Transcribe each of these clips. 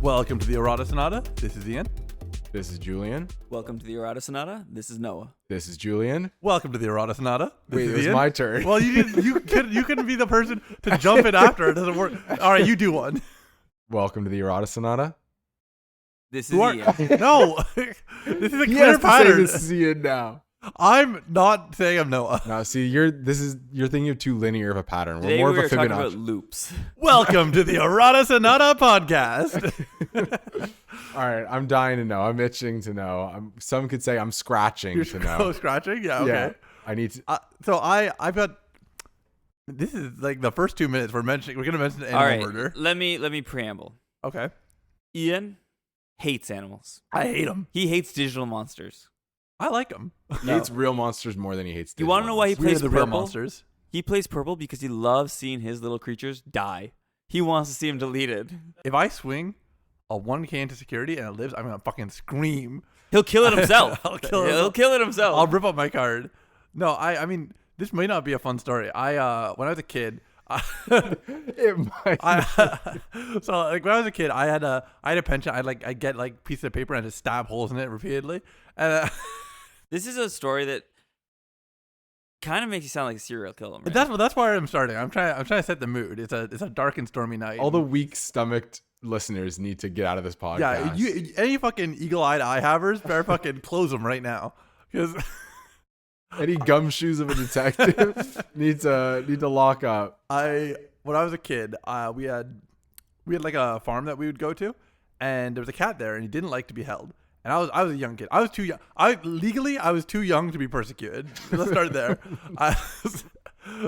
Welcome to the Errata Sonata. This is Ian. This is Julian. Welcome to the Errata Sonata. This is Noah. This is Julian. Welcome to the Errata Sonata. Wait, it was my turn. Well, you couldn't be the person to jump in after. It doesn't work. All right, you do one. Welcome to the Errata Sonata. This is Ian. No, this is a He clear has to pattern. say this is Ian now. I'm not saying I'm Noah. No, see, you're thinking of too linear of a pattern. Today more we of are a talking Fibonacci. about loops. Welcome to the Errata Sonata podcast. All right, I'm dying to know. I'm itching to know. Some could say I'm scratching You're to know. scratching? Yeah, okay. Yeah, I need to. So I've got. This is like the first 2 minutes we're going to mention animal All right, murder. let me preamble. Okay. Ian hates animals. I hate them. He hates digital monsters. I like them. He hates real monsters more than he hates. You want to know why he We're plays the purple? real monsters. He plays purple because he loves seeing his little creatures die. He wants to see them deleted. If I swing a 1K into security and it lives, I'm going to fucking scream. He'll kill it himself. He'll He'll kill it himself. I'll rip up my card. No, I mean, this may not be a fun story. When I was a kid, It might. so like when I was a kid, I had a penchant. I'd get like pieces of paper and just stab holes in it repeatedly. And This is a story that kind of makes you sound like a serial killer. Right? that's why I'm starting. I'm trying to set the mood. It's a dark and stormy night. All the weak-stomached listeners need to get out of this podcast. yeah, any fucking eagle-eyed eye havers better fucking close them right now because. Any gumshoes of a detective need to lock up. When I was a kid, we had like a farm that we would go to, and there was a cat there, and he didn't like to be held. And I was a young kid. I was too young. I was too young to be persecuted. Let's start there.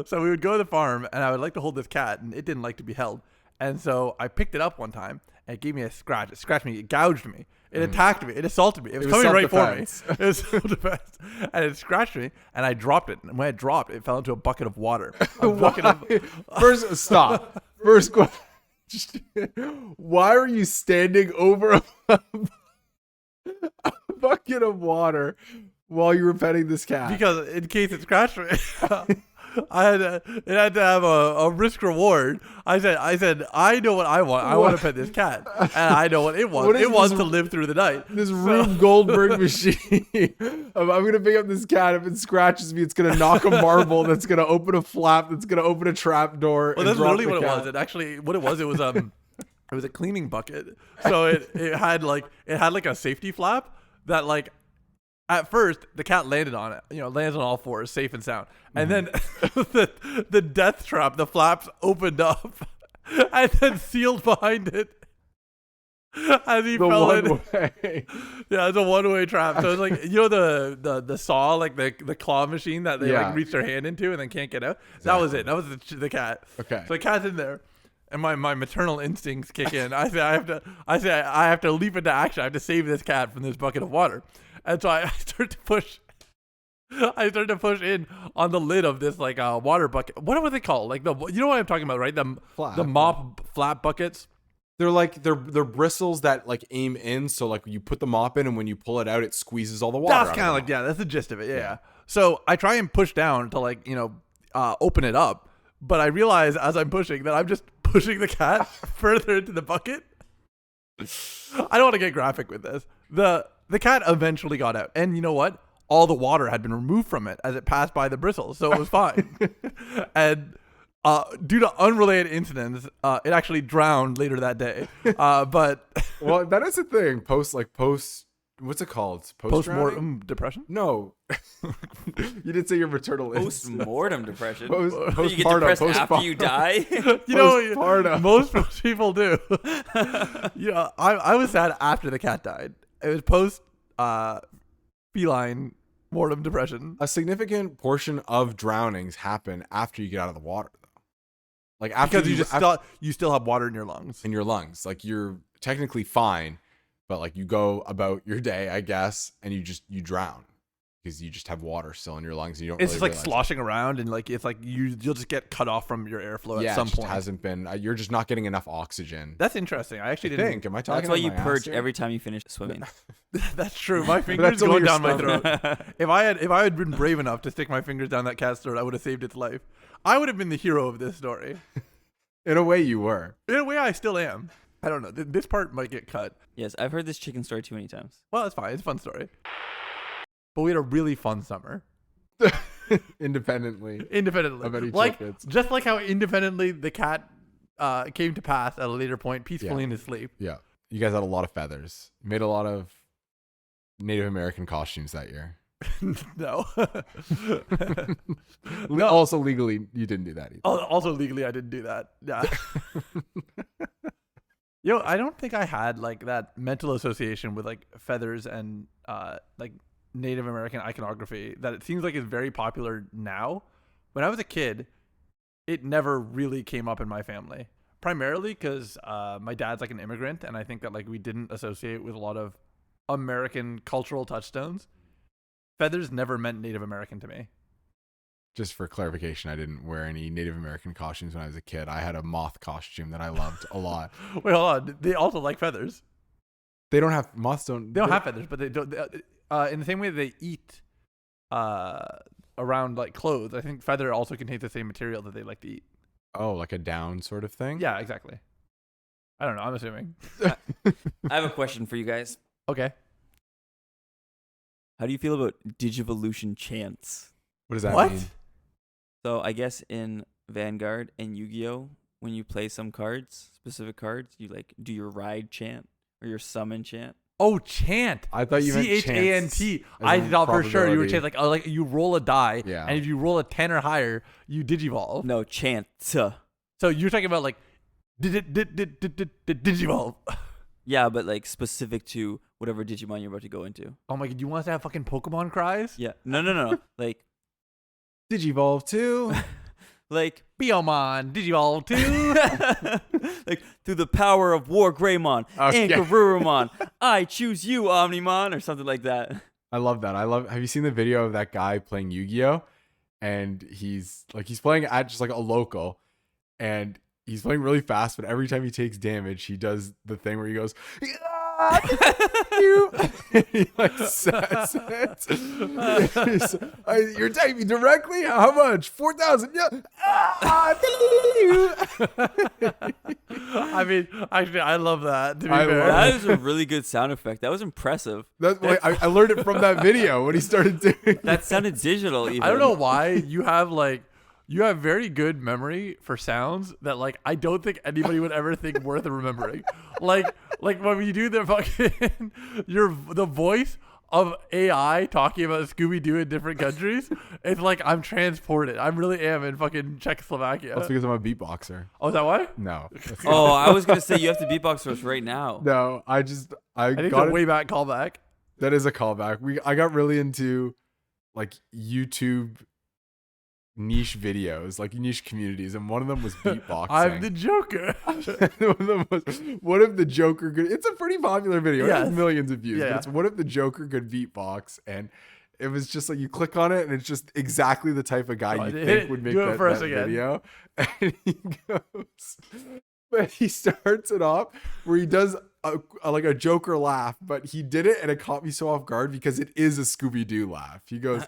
So we would go to the farm, and I would like to hold this cat, and it didn't like to be held. And so I picked it up one time, and it gave me a scratch. It scratched me. It gouged me. It attacked me. It assaulted me. It was coming right for me. It was self-defense. And it scratched me, and I dropped it. And when I dropped, it fell into a bucket of water. First, stop. First question. Why are you standing over a bucket of water while you were petting this cat? Because in case it scratched me. It had to have a risk reward. I said, I know what I want. I want to pet this cat, and I know what it wants. It wants to live through the night. This Rube Goldberg machine. I'm gonna pick up this cat. If it scratches me, it's gonna knock a marble. That's gonna open a flap. That's gonna open a trap door. Well, that's literally what it was. It actually, what it was it was a cleaning bucket. So it had like a safety flap that like. At first, the cat landed on it, lands on all fours, safe and sound. And then the death trap, the flaps opened up and then sealed behind it as he fell in. Yeah, it's a one-way trap. So it's like, the saw, like the claw machine that they like reach their hand into and then can't get out. Exactly. That was it. That was the cat. Okay. So the cat's in there. And my maternal instincts kick in. I say I have to leap into action. I have to save this cat from this bucket of water. And so I start to push in on the lid of this like water bucket. What are they called? Like you know what I'm talking about, right? The mop flap buckets. They're like they're bristles that like aim in, so like you put the mop in, and when you pull it out, it squeezes all the water. That's kind of like that's the gist of it. Yeah. So I try and push down to like open it up, but I realize as I'm pushing that I'm just pushing the cat further into the bucket. I don't want to get graphic with this. The cat eventually got out. And you know what? All the water had been removed from it as it passed by the bristles. So it was fine. And due to unrelated incidents, it actually drowned later that day. But well, that is a thing. What's it called? Post-mortem depression? No. You didn't say your maternal Post-mortem depression. Postpartum. You get depressed after you die? Most people do. I was sad after the cat died. It was post feline mortem depression. A significant portion of drownings happen after you get out of the water, though. Like after because you still have water in your lungs. In your lungs, like you're technically fine, but like you go about your day, I guess, and you drown because you just have water still in your lungs. And you don't. It's really just like sloshing around, and like it's like you'll just get cut off from your airflow at some point. Hasn't been. You're just not getting enough oxygen. That's interesting. I actually didn't think. Am I talking? That's why you my purge ass every time you finish swimming. That's true. My fingers going down my throat. If I had been brave enough to stick my fingers down that cat's throat, I would have saved its life. I would have been the hero of this story. In a way, you were. In a way, I still am. I don't know. This part might get cut. Yes, I've heard this chicken story too many times. Well, it's fine. It's a fun story. But we had a really fun summer. Independently Independently. of any Like, chickens. just like how independently the cat came to pass at a later point, peacefully in his sleep. Yeah. You guys had a lot of feathers. Made a lot of Native American costumes that year. No. Also, legally, you didn't do that either. Also, legally, I didn't do that. Yeah. Yo, I don't think I had like that mental association with like feathers and like Native American iconography that it seems like is very popular now. When I was a kid, it never really came up in my family. Primarily because my dad's like an immigrant, and I think that like we didn't associate with a lot of American cultural touchstones. Feathers never meant Native American to me. Just for clarification, I didn't wear any Native American costumes when I was a kid. I had a moth costume that I loved a lot. Wait, hold on. They also like feathers. They don't have moths. They don't have feathers, but they don't. In the same way they eat around like clothes, I think feather also contains the same material that they like to eat. Oh, like a down sort of thing? Yeah, exactly. I don't know. I'm assuming. I have a question for you guys. Okay. How do you feel about Digivolution chants? What does that What? mean? So I guess in Vanguard and Yu-Gi-Oh, when you play some cards, specific cards, you like do your ride chant or your summon chant. Oh, chant. I thought you meant CHANT. chance I as in thought for sure you were probability. chant like you roll a die, Yeah. and if you roll a 10 or higher, you digivolve. No, chant. So you're talking about like digivolve. Yeah, but like specific to whatever Digimon you're about to go into. Oh my god, you want us to have fucking Pokemon cries? Yeah. No. Like Digivolve too. like Biomon, digivolve too. like through the power of War Greymon and Okay. Garurumon, I choose you, Omnimon, or something like that. I love that. Have you seen the video of that guy playing Yu-Gi-Oh? And he's playing at just like a local, and he's playing really fast, but every time he takes damage, he does the thing where he goes, he like says it. You're typing directly? How much? 4,000. Yeah. I mean, actually, I love that. To be I fair. love That was a really good sound effect. That was impressive. That's why I learned it from that video when he started doing That sounded digital even. I don't know why you have very good memory for sounds that like I don't think anybody would ever think worth remembering. like when you do the fucking the voice of AI talking about Scooby Doo in different countries, it's like I'm transported. I really am in fucking Czechoslovakia. That's because I'm a beatboxer. Oh, is that why? No. Oh, I was gonna say you have to beatbox for us right now. No, I I think got it's a it. way back callback. That is a callback. I got really into like YouTube niche videos, like niche communities, and one of them was beatboxing. I'm the Joker. One of them was, what if the Joker could? It's a pretty popular video. It Yes. has millions of views. Yeah. But it's what if the Joker could beatbox? And it was just like you click on it, and it's just exactly the type of guy Oh, you hit think it. would make Do it that, for us that again. video. And he goes, but he starts it off where he does like a Joker laugh, but he did it, and it caught me so off guard because it is a Scooby Doo laugh. He goes.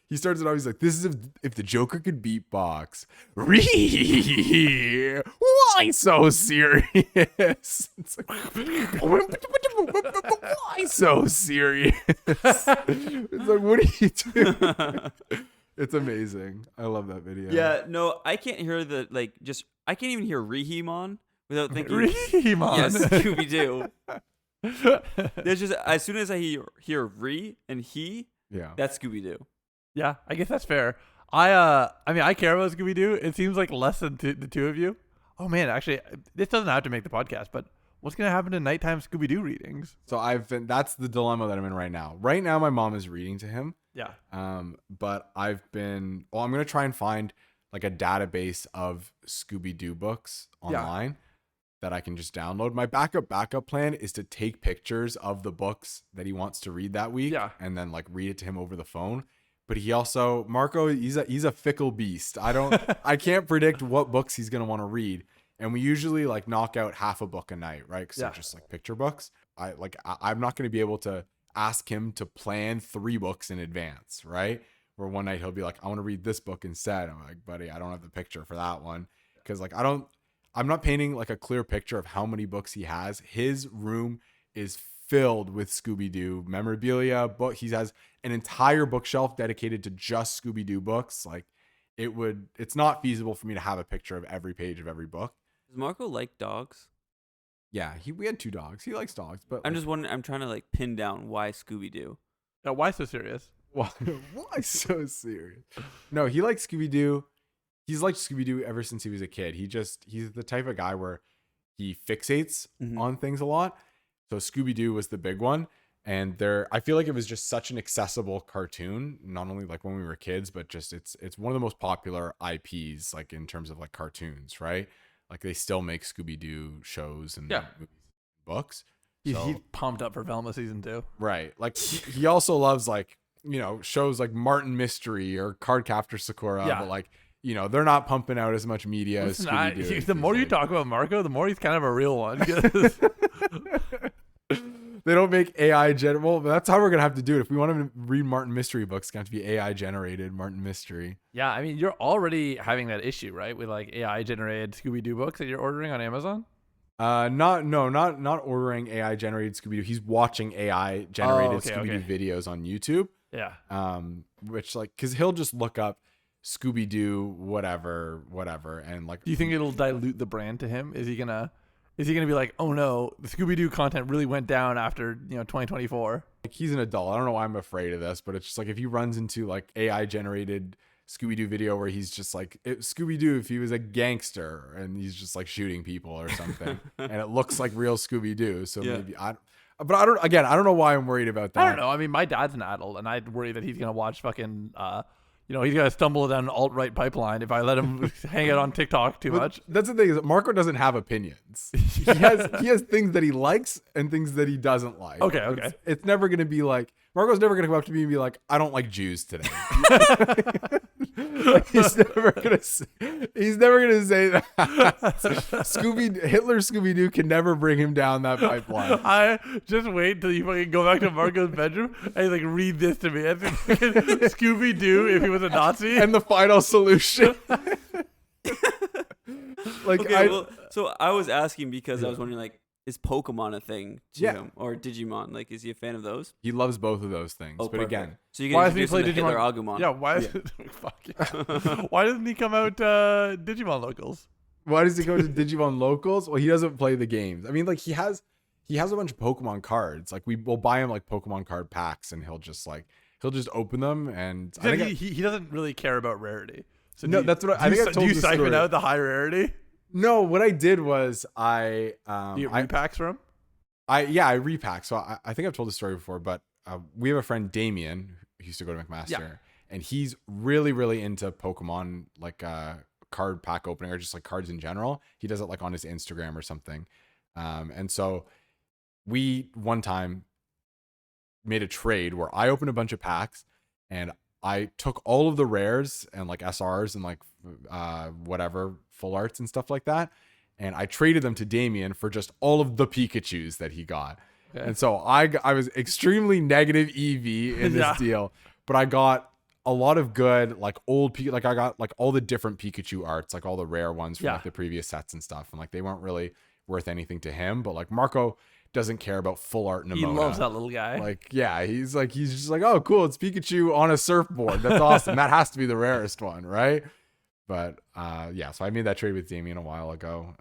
He starts it off. He's like, "This is if the Joker could beatbox." Why so serious? It's like, why so serious? It's like, what are you doing? It's amazing. I love that video. Yeah, no, I can't hear I can't even hear Rihimon without thinking Rihimon. yes, Scooby Doo. There's just as soon as I hear Re and he, Yeah. that's Scooby Doo. Yeah, I guess that's fair. I mean, I care about Scooby Doo. It seems like less than the two of you. Oh man, actually, this doesn't have to make the podcast, but what's gonna happen to nighttime Scooby Doo readings? So that's the dilemma that I'm in right now. Right now, my mom is reading to him. Yeah. But I'm gonna try and find like a database of Scooby Doo books online that I can just download. My backup plan is to take pictures of the books that he wants to read that week, and then like read it to him over the phone. But he also, Marco, he's a fickle beast. I can't predict what books he's gonna want to read, and we usually like knock out half a book a night, right? Because they're just like picture books. I'm not gonna be able to ask him to plan 3 books in advance, right? Where one night he'll be like, I want to read this book instead. I'm like, buddy, I don't have the picture for that one because like I I'm not painting like a clear picture of how many books he has. His room is filled with Scooby Doo memorabilia. But he has an entire bookshelf dedicated to just Scooby Doo books. Like it's not feasible for me to have a picture of every page of every book. Does Marco like dogs? Yeah, we had 2 dogs. He likes dogs, but I'm just wondering. I'm trying to like pin down why Scooby Doo. Why so serious? why so serious? No, he likes Scooby Doo. He's liked Scooby Doo ever since he was a kid. He's the type of guy where he fixates on things a lot. So Scooby Doo was the big one. And I feel like it was just such an accessible cartoon, not only like when we were kids, but just it's one of the most popular IPs, like in terms of like cartoons, right? Like they still make Scooby Doo shows and movies, books. He's pumped up for Velma season 2. Right. Like he also loves like, shows like Martin Mystery or Cardcaptor Sakura, but like, they're not pumping out as much media as Scooby Doo. The more you talk about Marco, the more he's kind of a real one. They don't make AI well, that's how we're gonna have to do it. If we want to read Martin Mystery books, it's gonna have to be AI generated Martin Mystery. Yeah, I mean, you're already having that issue, right? With like AI generated Scooby Doo books that you're ordering on Amazon. Not ordering AI generated Scooby Doo. He's watching AI generated Scooby Doo videos on YouTube. Yeah. Which like, cause he'll just look up Scooby Doo, whatever, and like. Do you think it'll dilute the brand to him? Is he gonna be like, oh no, the Scooby Doo content really went down after 2024? Like he's an adult. I don't know why I'm afraid of this, but it's just like if he runs into like AI generated Scooby Doo video where he's just like Scooby Doo if he was a gangster and he's just like shooting people or something, and it looks like real Scooby Doo. So maybe I don't know why I'm worried about that. I don't know. I mean, my dad's an adult, and I'd worry that he's gonna watch fucking. He's gonna stumble down an alt-right pipeline if I let him hang out on TikTok too much. That's the thing is Marco doesn't have opinions. He has things that he likes and things that he doesn't like. Okay. It's never gonna be like Marco's never gonna come up to me and be like, I don't like Jews today. He's never gonna say that. Hitler Scooby Doo can never bring him down that pipeline. I just wait till you fucking go back to Marco's bedroom and he's like, read this to me. Scooby Doo if he was a Nazi. And the final solution. So I was asking because I was wondering, like, is Pokemon a thing to him, or Digimon? Like, is he a fan of those? He loves both of those things. Oh, but perfect. Again, so you can introduce him to Hitler Agumon. Yeah, why? Fuck yeah. Why doesn't he come out Digimon Locals? Why does he go to Digimon Locals? Well, he doesn't play the games. I mean, like he has a bunch of Pokemon cards. Like we'll buy him like Pokemon card packs, and he'll just open them. And he doesn't really care about rarity. So no, that's what I think. Do you siphon out the high rarity? No, what I did was I Do you get repacks from him? I repack. So I think I've told this story before, but we have a friend Damien who used to go to McMaster, and he's really really into Pokemon, like card pack opening or just like cards in general. He does it like on his Instagram or something, and so we one time made a trade where I opened a bunch of packs and I took all of the rares and like SRs and like whatever full arts and stuff like that, and I traded them to Damien for just all of the Pikachus that he got. Okay. And so I was extremely negative EV in this deal, but I got a lot of good like old like I got like all the different Pikachu arts, like all the rare ones from like the previous sets and stuff, and like they weren't really worth anything to him, but like Marco doesn't care about full art Nimona. He loves that little guy. Like, yeah, he's just like, oh, cool, it's Pikachu on a surfboard. That's awesome. That has to be the rarest one, right? But so I made that trade with Damien a while ago.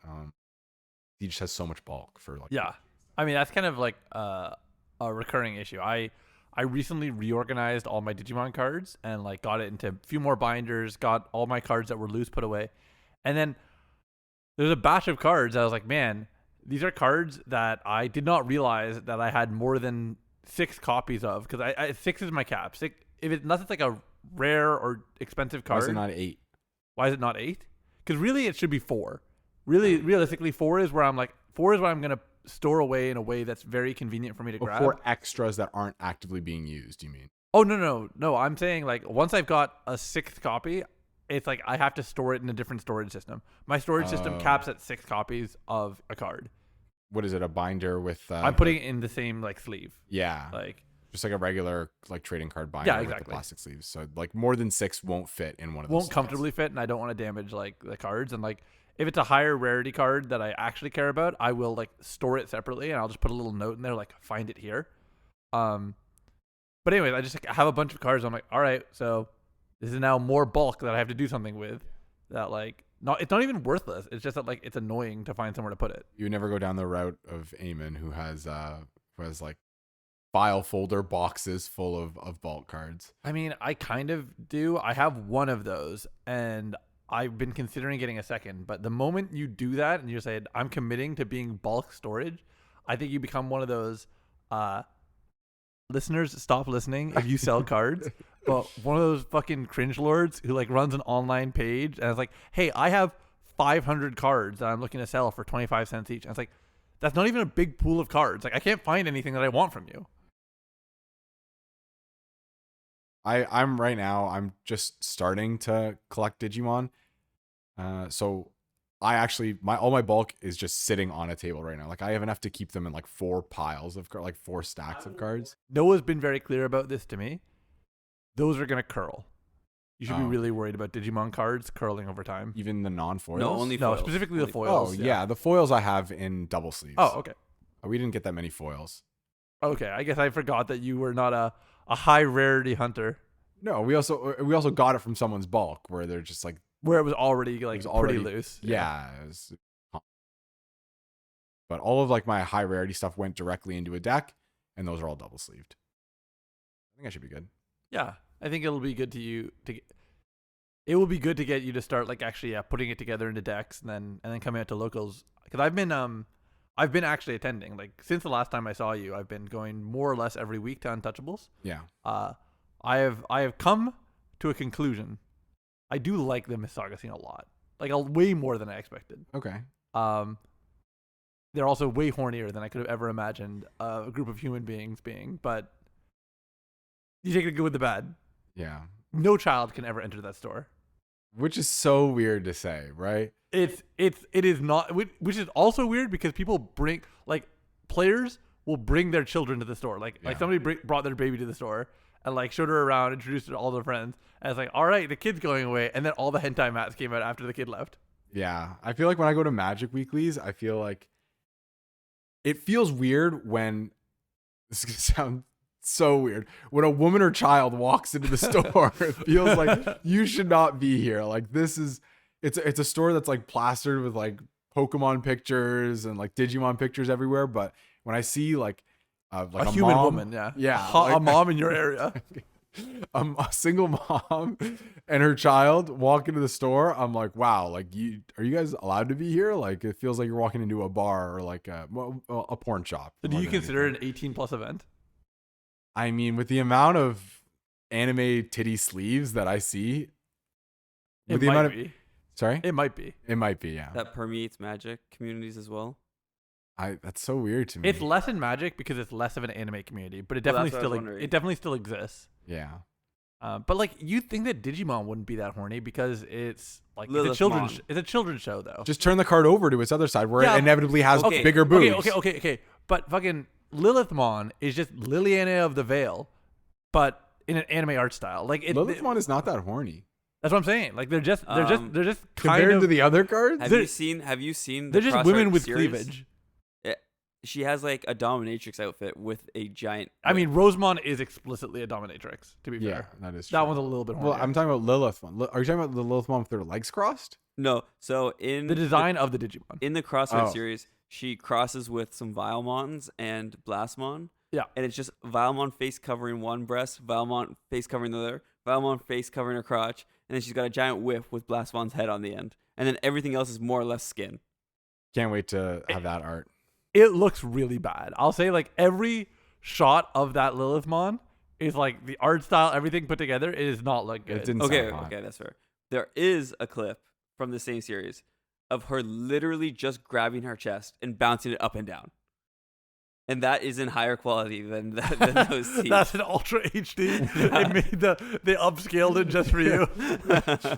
He just has so much bulk for like. Yeah, I mean that's kind of like a recurring issue. I recently reorganized all my Digimon cards and like got it into a few more binders. Got all my cards that were loose put away, and then there's a batch of cards. I was like, man. These are cards that I did not realize that I had more than 6 copies of, because I 6 is my cap. 6, if it's unless it's like a rare or expensive card. Why is it not 8? Why is it not 8? Because really it should be 4. Really, realistically, 4 is where I'm gonna store away in a way that's very convenient for me to grab. 4 extras that aren't actively being used. You mean? Oh no! I'm saying like once I've got a 6th copy, it's like I have to store it in a different storage system. My storage system caps at 6 copies of a card. What is it? A binder with? I'm putting it in the same like sleeve. Yeah. Like just like a regular like trading card binder. Yeah, exactly. With the plastic sleeves. So like more than 6 won't fit in one of those. Won't comfortably fit, and I don't want to damage like the cards. And like if it's a higher rarity card that I actually care about, I will like store it separately and I'll just put a little note in there like find it here. But anyways, I just like, have a bunch of cards. I'm like, all right, so this is now more bulk that I have to do something with. That like, it's not even worthless. It's just that like it's annoying to find somewhere to put it. You would never go down the route of Eamon, who has like file folder boxes full of bulk cards. I mean, I kind of do. I have one of those, and I've been considering getting a second. But the moment you do that and you say, I'm committing to being bulk storage, I think you become one of those. Listeners, stop listening if you sell cards. But one of those fucking cringe lords who like runs an online page and it's like, hey, I have 500 cards that I'm looking to sell for 25 cents each. And it's like, that's not even a big pool of cards. Like, I can't find anything that I want from you. I'm right now, I'm just starting to collect Digimon. So I actually, all my bulk is just sitting on a table right now. Like I have enough to keep them in like 4 piles of like 4 stacks of cards. Noah's been very clear about this to me. Those are going to curl. You should be really worried about Digimon cards curling over time. Even the non-foils? No, only foils. No, specifically the Only foils. Oh, yeah. The foils I have in double sleeves. Oh, okay. We didn't get that many foils. Okay, I guess I forgot that you were not a high rarity hunter. No, we also got it from someone's bulk where they're just like, where it was already like already pretty loose. Yeah. But all of like my high rarity stuff went directly into a deck, and those are all double sleeved. I think I should be good. Yeah, I think it'll be good it will be good to get you to start like actually putting it together into decks and then coming out to locals. Because I've been actually attending like since the last time I saw you. I've been going more or less every week to Untouchables. Yeah. I have come to a conclusion. I do like the Mississauga scene a lot, like way more than I expected. Okay. They're also way hornier than I could have ever imagined a group of human beings being. But you take the good with the bad. Yeah. No child can ever enter that store. Which is so weird to say, right? It is not, which is also weird because people bring like players will bring their children to the store. Like somebody brought their baby to the store and like showed her around, introduced her to all their friends, and it's like, all right, the kid's going away, and then all the hentai mats came out after the kid left. Yeah, I feel like when I go to Magic Weeklies, I feel like it feels weird when this is gonna sound so weird when a woman or child walks into the store. It feels like you should not be here. Like it's a store that's like plastered with like Pokemon pictures and like Digimon pictures everywhere. But when I see like a human mom, woman, yeah, a mom in your area, a single mom and her child walk into the store, I'm like, wow, like are you guys allowed to be here? Like it feels like you're walking into a bar or like a porn shop. So do you consider it an 18+ event? I mean, with the amount of anime titty sleeves that I see, It might be. Sorry? It might be. It might be, yeah. That permeates Magic communities as well. That's so weird to me. It's less in Magic because it's less of an anime community, but it definitely still exists. Yeah. But like you'd think that Digimon wouldn't be that horny because it's like it's a children's show though. Just turn the card over to its other side where it inevitably has bigger boobs. Okay. But fucking Lilithmon is just Liliana of the Veil, but in an anime art style. Like Lilithmon is not that horny. That's what I'm saying. Like they're just kind compared of to the other cards. Have you seen? They're just women with series? cleavage. She has like a dominatrix outfit with a giant. I mean, Rosemon is explicitly a dominatrix. To be fair, yeah, that is true. That one's a little bit horny. Well, I'm talking about Lilithmon. Are you talking about the Lilithmon with their legs crossed? No. So in the design of the Digimon in the Crossroads series, she crosses with some Vilemons and Blastmon. Yeah, and it's just Vilemon face covering one breast, Vilemon face covering the other, Vilemon face covering her crotch, and then she's got a giant whiff with Blastmon's head on the end, and then everything else is more or less skin. Can't wait to have that art. It looks really bad. I'll say like every shot of that Lilithmon is like the art style, everything put together. It does not look good. It didn't okay, sound hot. that's fair. There is a clip from the same series of her literally just grabbing her chest and bouncing it up and down. And that is in higher quality than those scenes. That's an Ultra HD. They upscaled it just for you.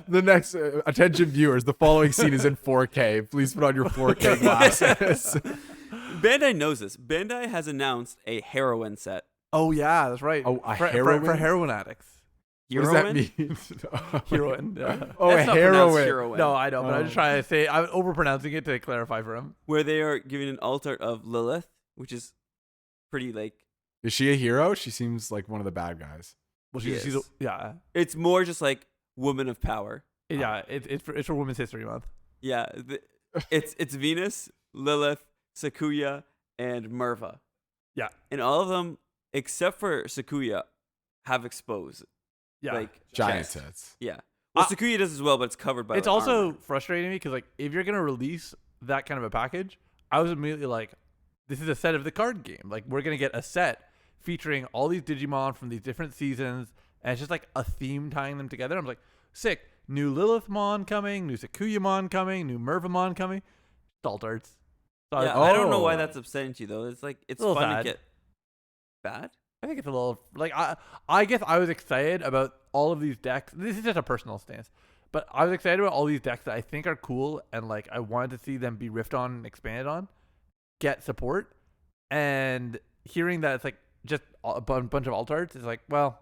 The next attention viewers, the following scene is in 4K. Please put on your 4K glasses. Bandai knows this. Bandai has announced a heroine set. Oh yeah, that's right. Oh, for heroin addicts. What does that Heroine? mean? Heroine. Yeah. Oh, That's a not pronounced heroine. heroine. No, I know, but I'm just Oh. trying to say I'm overpronouncing it to clarify for him. Where they are giving an alt art of Lilith, which is pretty like Is she a hero? She seems like one of the bad guys. Well, She she's is. yeah, it's more just like woman of power. yeah. It's for Women's History Month. Yeah, it's Venus, Lilith, Sakuya, and Merva. Yeah. And all of them, except for Sakuya, have exposed. Yeah, Like Giant chest. tits. Yeah. Well, Ah. Sakuya does as well, but it's covered by. it's like, also armor. frustrating me because like if you're gonna release that kind of a package, I was immediately like, this is a set of the card game. Like we're gonna get a set featuring all these Digimon from these different seasons, and it's just like a theme tying them together. I'm like, sick. New Lilithmon coming, new Sakuyamon coming, new Mervamon coming. Adult arts. So Yeah, I don't know why Oh. that's upsetting to you though. It's like it's A little fun sad. to get bad. I think it's a little like I guess I was excited about all of these decks. This is just a personal stance, but I was excited about all these decks that I think are cool and like I wanted to see them be riffed on and expanded on, get support, and hearing that it's like just a bunch of alt arts is like, well,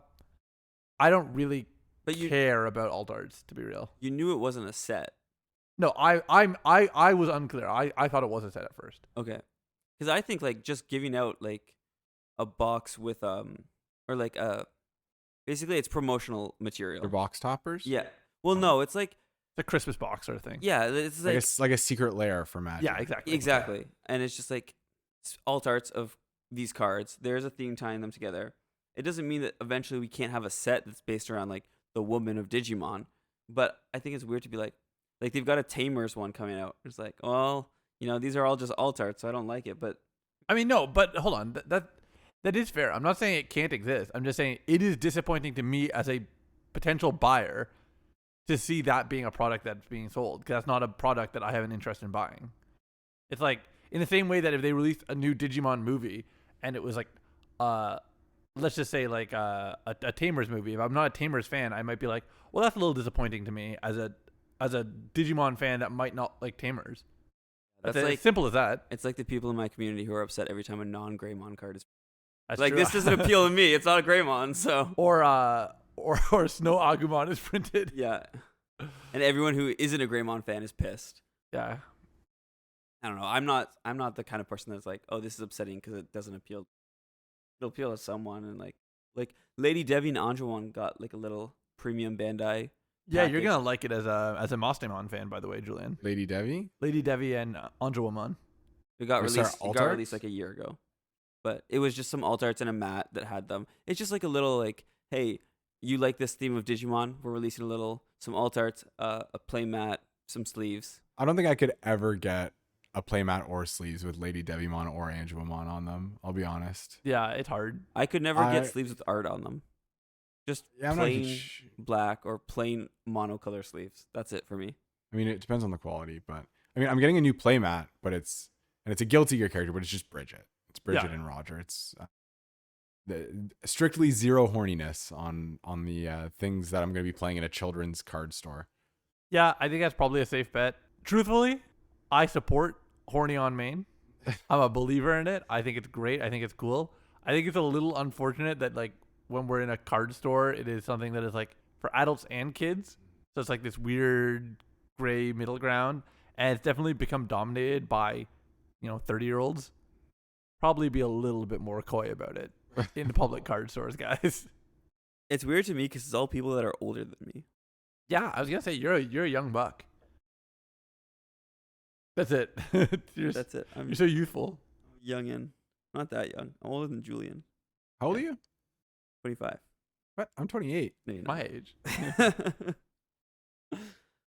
I don't really But you care about alt arts to be real. you knew it wasn't a set. No, I was unclear. I thought it was a set at first. Okay. Because I think like just giving out like a box with or like basically it's promotional material. They're box toppers. Yeah. Well, no, it's like It's a Christmas box sort of thing. yeah, it's Like, like like a secret lair for magic. Yeah, exactly. exactly, and it's just like alt arts of these cards. There's a theme tying them together. It doesn't mean that eventually we can't have a set that's based around like the woman of Digimon, but I think it's weird to be like they've got a Tamers one coming out. It's like, well, these are all just alt arts, so I don't like it. But I mean, no, but hold on. That is fair. I'm not saying it can't exist. I'm just saying it is disappointing to me as a potential buyer to see that being a product that's being sold because that's not a product that I have an interest in buying. It's like in the same way that if they released a new Digimon movie and it was like, let's just say like a Tamers movie. If I'm not a Tamers fan, I might be like, well, that's a little disappointing to me as a Digimon fan that might not like Tamers. that's It's like as simple as that. it's like the people in my community who are upset every time a non-Greymon card is That's like true. this doesn't appeal to me. It's not a Greymon, so or Snow Agumon is printed. yeah. And everyone who isn't a Greymon fan is pissed. Yeah. I don't know. I'm not the kind of person that's like, oh, this is upsetting because it doesn't appeal. It'll appeal to someone, and like Lady Devi and Anjuwan got like a little premium Bandai. Yeah, you're package. gonna like it as a Mastemon fan, by the way, Julian. Lady Devi. Lady Devi and Anjuwamon. It got Was there released. It alt got arts? released like a year ago, but it was just some alt arts and a mat that had them. It's just like a little like, hey, you like this theme of Digimon? We're releasing some alt arts, a play mat, some sleeves. I don't think I could ever get a playmat or sleeves with Lady Devimon or Angelomon on them. I'll be honest. Yeah, it's hard. I could never I- get sleeves with art on them. Just Yeah, I'm not plain huge. black or plain monocolor sleeves. That's it for me. I mean, it depends on the quality, but I mean, I'm getting a new playmat, but it's a Guilty Gear character, but it's just Bridget. It's Bridget Yeah. and Roger. It's strictly zero horniness on the things that I'm going to be playing in a children's card store. Yeah, I think that's probably a safe bet. Truthfully, I support Horny on Main. I'm a believer in it. I think it's great. I think it's cool. I think it's a little unfortunate that like when we're in a card store, it is something that is like for adults and kids. So it's like this weird gray middle ground, and it's definitely become dominated by 30-year-olds. Probably be a little bit more coy about it in the public card stores, guys. It's weird to me because it's all people that are older than me. Yeah, I was gonna say you're a young buck. That's it. That's it. I'm You're so youthful. youngin. Not that young. I'm older than Julian. How old are you? 25. What? I'm 28. No, you're not. My age.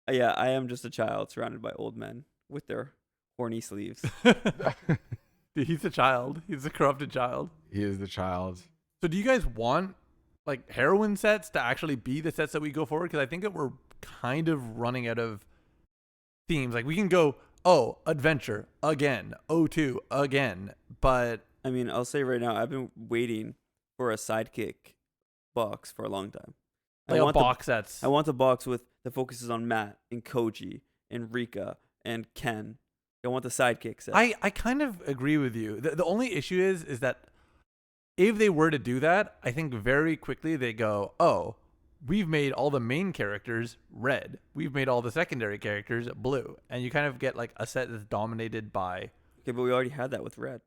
Yeah, I am just a child surrounded by old men with their horny sleeves. Dude, he's a child. He's a corrupted child. He is the child. So do you guys want like heroine sets to actually be the sets that we go forward? Because I think that we're kind of running out of themes. Like we can go, adventure again, O2 again, but I mean, I'll say right now, I've been waiting for a sidekick box for a long time. like a box sets. I want the box with the focuses on Matt and Koji and Rika and Ken. I want the sidekick set. I kind of agree with you. The only issue is that if they were to do that, I think very quickly they go, we've made all the main characters red. We've made all the secondary characters blue. And you kind of get like a set that's dominated by. Okay, but we already had that with red.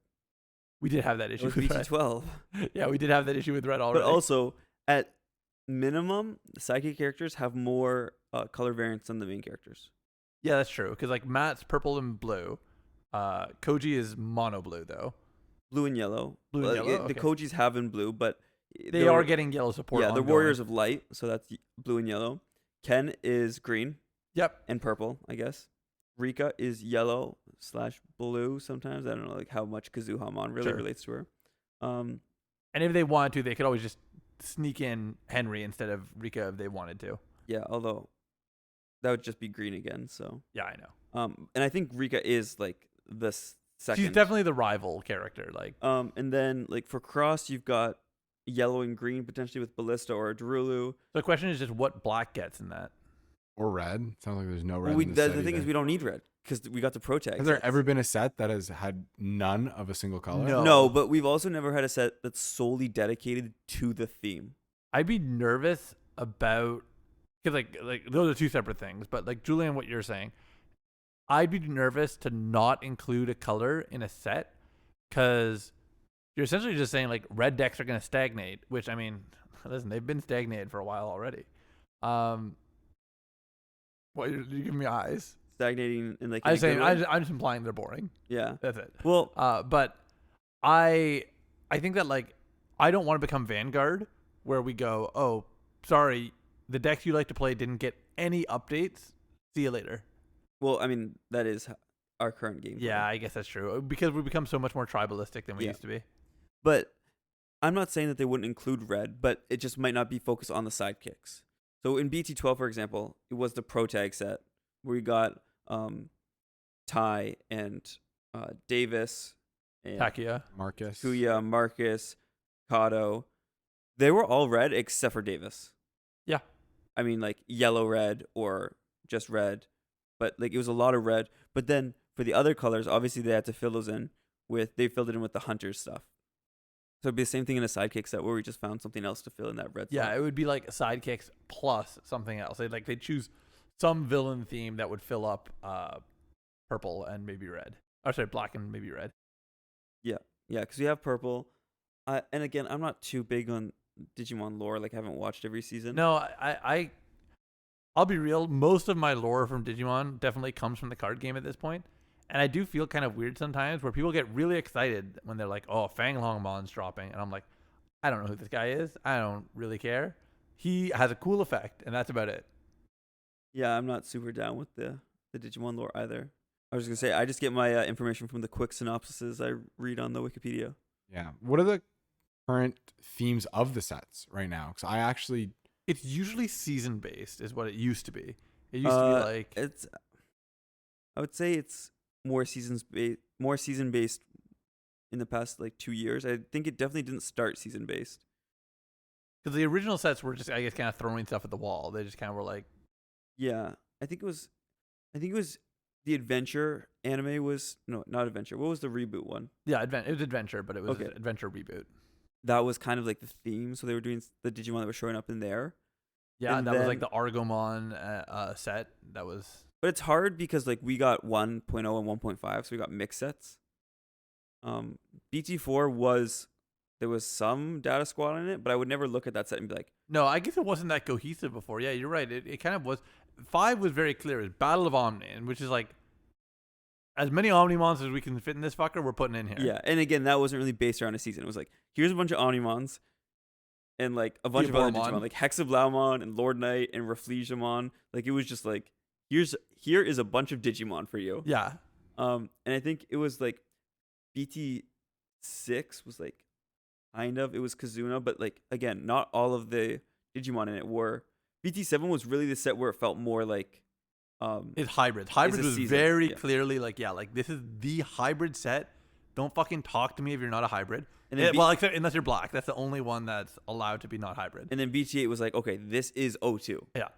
We did have that It issue was with red. BT12. Yeah, we did have that issue with red already. But also, at minimum, the sidekick characters have more color variants than the main characters. Yeah, that's true. Because like Matt's purple and blue. Koji is mono blue though. Blue and yellow. Blue and yellow. The Kojis have in blue, but They are getting yellow support. Yeah, they're ongoing. warriors of light, so that's blue and yellow. Ken is green. Yep. And purple, I guess. Rika is yellow/blue sometimes. I don't know like how much Kazuhamon really relates to her. And if they wanted to, they could always just sneak in Henry instead of Rika if they wanted to. Yeah, although that would just be green again. So yeah, I know. And I think Rika is like the second. She's definitely the rival character. Like, and then like for Cross, you've got yellow and green potentially with Ballista or Drulu. So the question is just what black gets in that. Or red. Sounds like there's no red. Well, in the set the thing is, either. we don't need red because we got the Pro Tag. Has there sets. ever been a set that has had none of a single color? No. No, but we've also never had a set that's solely dedicated to the theme. I'd be nervous about because like those are two separate things. But like Julian, what you're saying, I'd be nervous to not include a color in a set because you're essentially just saying like red decks are going to stagnate. Which I mean, listen, they've been stagnated for a while already. What you giving me eyes? Stagnating in like. I'm saying I'm just implying they're boring. Yeah. That's it. Well, but I think that like I don't want to become Vanguard where we go, oh, sorry, the decks you like to play didn't get any updates. See you later. well, I mean that is our current game. Yeah, I guess that's true because we become so much more tribalistic than we Yeah. used to be. But I'm not saying that they wouldn't include red, but it just might not be focused on the sidekicks. So in BT12, for example, it was the Pro Tag set where we got Ty and Davis and Takia. Marcus. Kuya, Marcus, Kato. They were all red except for Davis. Yeah. I mean, like yellow red or just red, but like it was a lot of red. But then for the other colors, obviously they had to fill those in they filled it in with the hunter stuff. So it'd be the same thing in a sidekick set where we just found something else to fill in that red. Yeah, slot. it would be like sidekicks plus something else. They'd choose some villain theme that would fill up purple and maybe red. Or sorry, black and maybe red. Yeah, because we have purple. And again, I'm not too big on Digimon lore. Like, I haven't watched every season. No, I'll be real. Most of my lore from Digimon definitely comes from the card game at this point. And I do feel kind of weird sometimes where people get really excited when they're like, oh, Fang Longmon's dropping. And I'm like, I don't know who this guy is. I don't really care. He has a cool effect, and that's about it. Yeah, I'm not super down with the Digimon lore either. I was just going to say, I just get my information from the quick synopsises I read on the Wikipedia. Yeah. What are the current themes of the sets right now? Because I actually. It's usually season-based is what it used to be. It used to be like... I would say it's more season-based in the past like 2 years. I think it definitely didn't start season-based. Because the original sets were just, I guess, kind of throwing stuff at the wall. They just kind of were like... Yeah, I think it was the Adventure anime was no, not Adventure. What was the reboot one? Yeah, it was Adventure, but it was Okay. an Adventure reboot. That was kind of like the theme. So they were doing the Digimon that were showing up in there. Yeah, And that was then- like the Argomon set. That was... But it's hard because like we got 1.0 and 1.5, so we got mixed sets. BT4 there was some data squad in it, but I would never look at that set and be like, No, I guess it wasn't that cohesive before. Yeah, you're right. It kind of was. 5 was very clear. It was Battle of Omniman, which is like as many Omnimons as we can fit in this fucker, we're putting in here. yeah. And again, that wasn't really based around a season. It was like, here's a bunch of Omnimons and like a bunch of other Theobormon. Digimon, like Hexablaumon and Lord Knight and Rafflesiamon. Like it was just like, here is a bunch of Digimon for you. Yeah. And I think it was like BT6 was like it was Kazuna, but like again, not all of the Digimon in it were. BT7 was really the set where it felt more like It's hybrids. Hybrids a was season, very yeah. clearly like, yeah, like this is the hybrid set. Don't fucking talk to me if you're not a hybrid. And then Well, except unless you're black. That's the only one that's allowed to be not hybrid. and then BT8 was like, okay, this is O2. Yeah.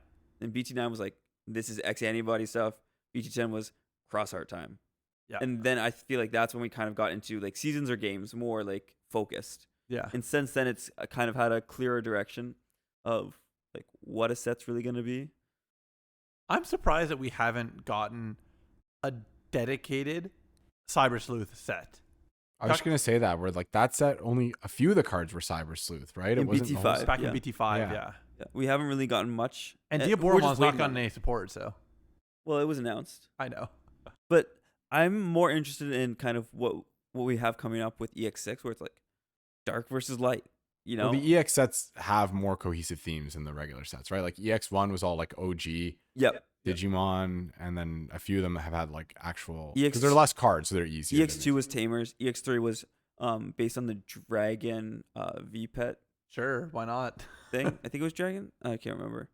And BT9 was like, this is X antibody stuff. BT10 was crossheart time. Yeah. And then I feel like that's when we kind of got into like seasons or games more like focused. Yeah. And since then, it's kind of had a clearer direction of like what a set's really gonna be. I'm surprised that we haven't gotten a dedicated Cyber Sleuth set. I was just gonna say that where like that set, only a few of the cards were Cyber Sleuth, right? In It wasn't the whole BT5. set. Back Yeah. in BT5, Yeah. yeah. Yeah, we haven't really gotten much. And we're Diaboromon's just not waiting gotten on it. any support, so Well, it was announced, I know. but I'm more interested in kind of what we have coming up with EX6, where it's like dark versus light. You know, Well, the EX sets have more cohesive themes than the regular sets, right? Like EX1 was all like OG yep. Digimon, and then a few of them have had like actual EX because they're less cards, so they're easier. EX2 was Tamers. EX3 was based on the Dragon VPET Sure, why not? thing. I think it was Dragon. I can't remember.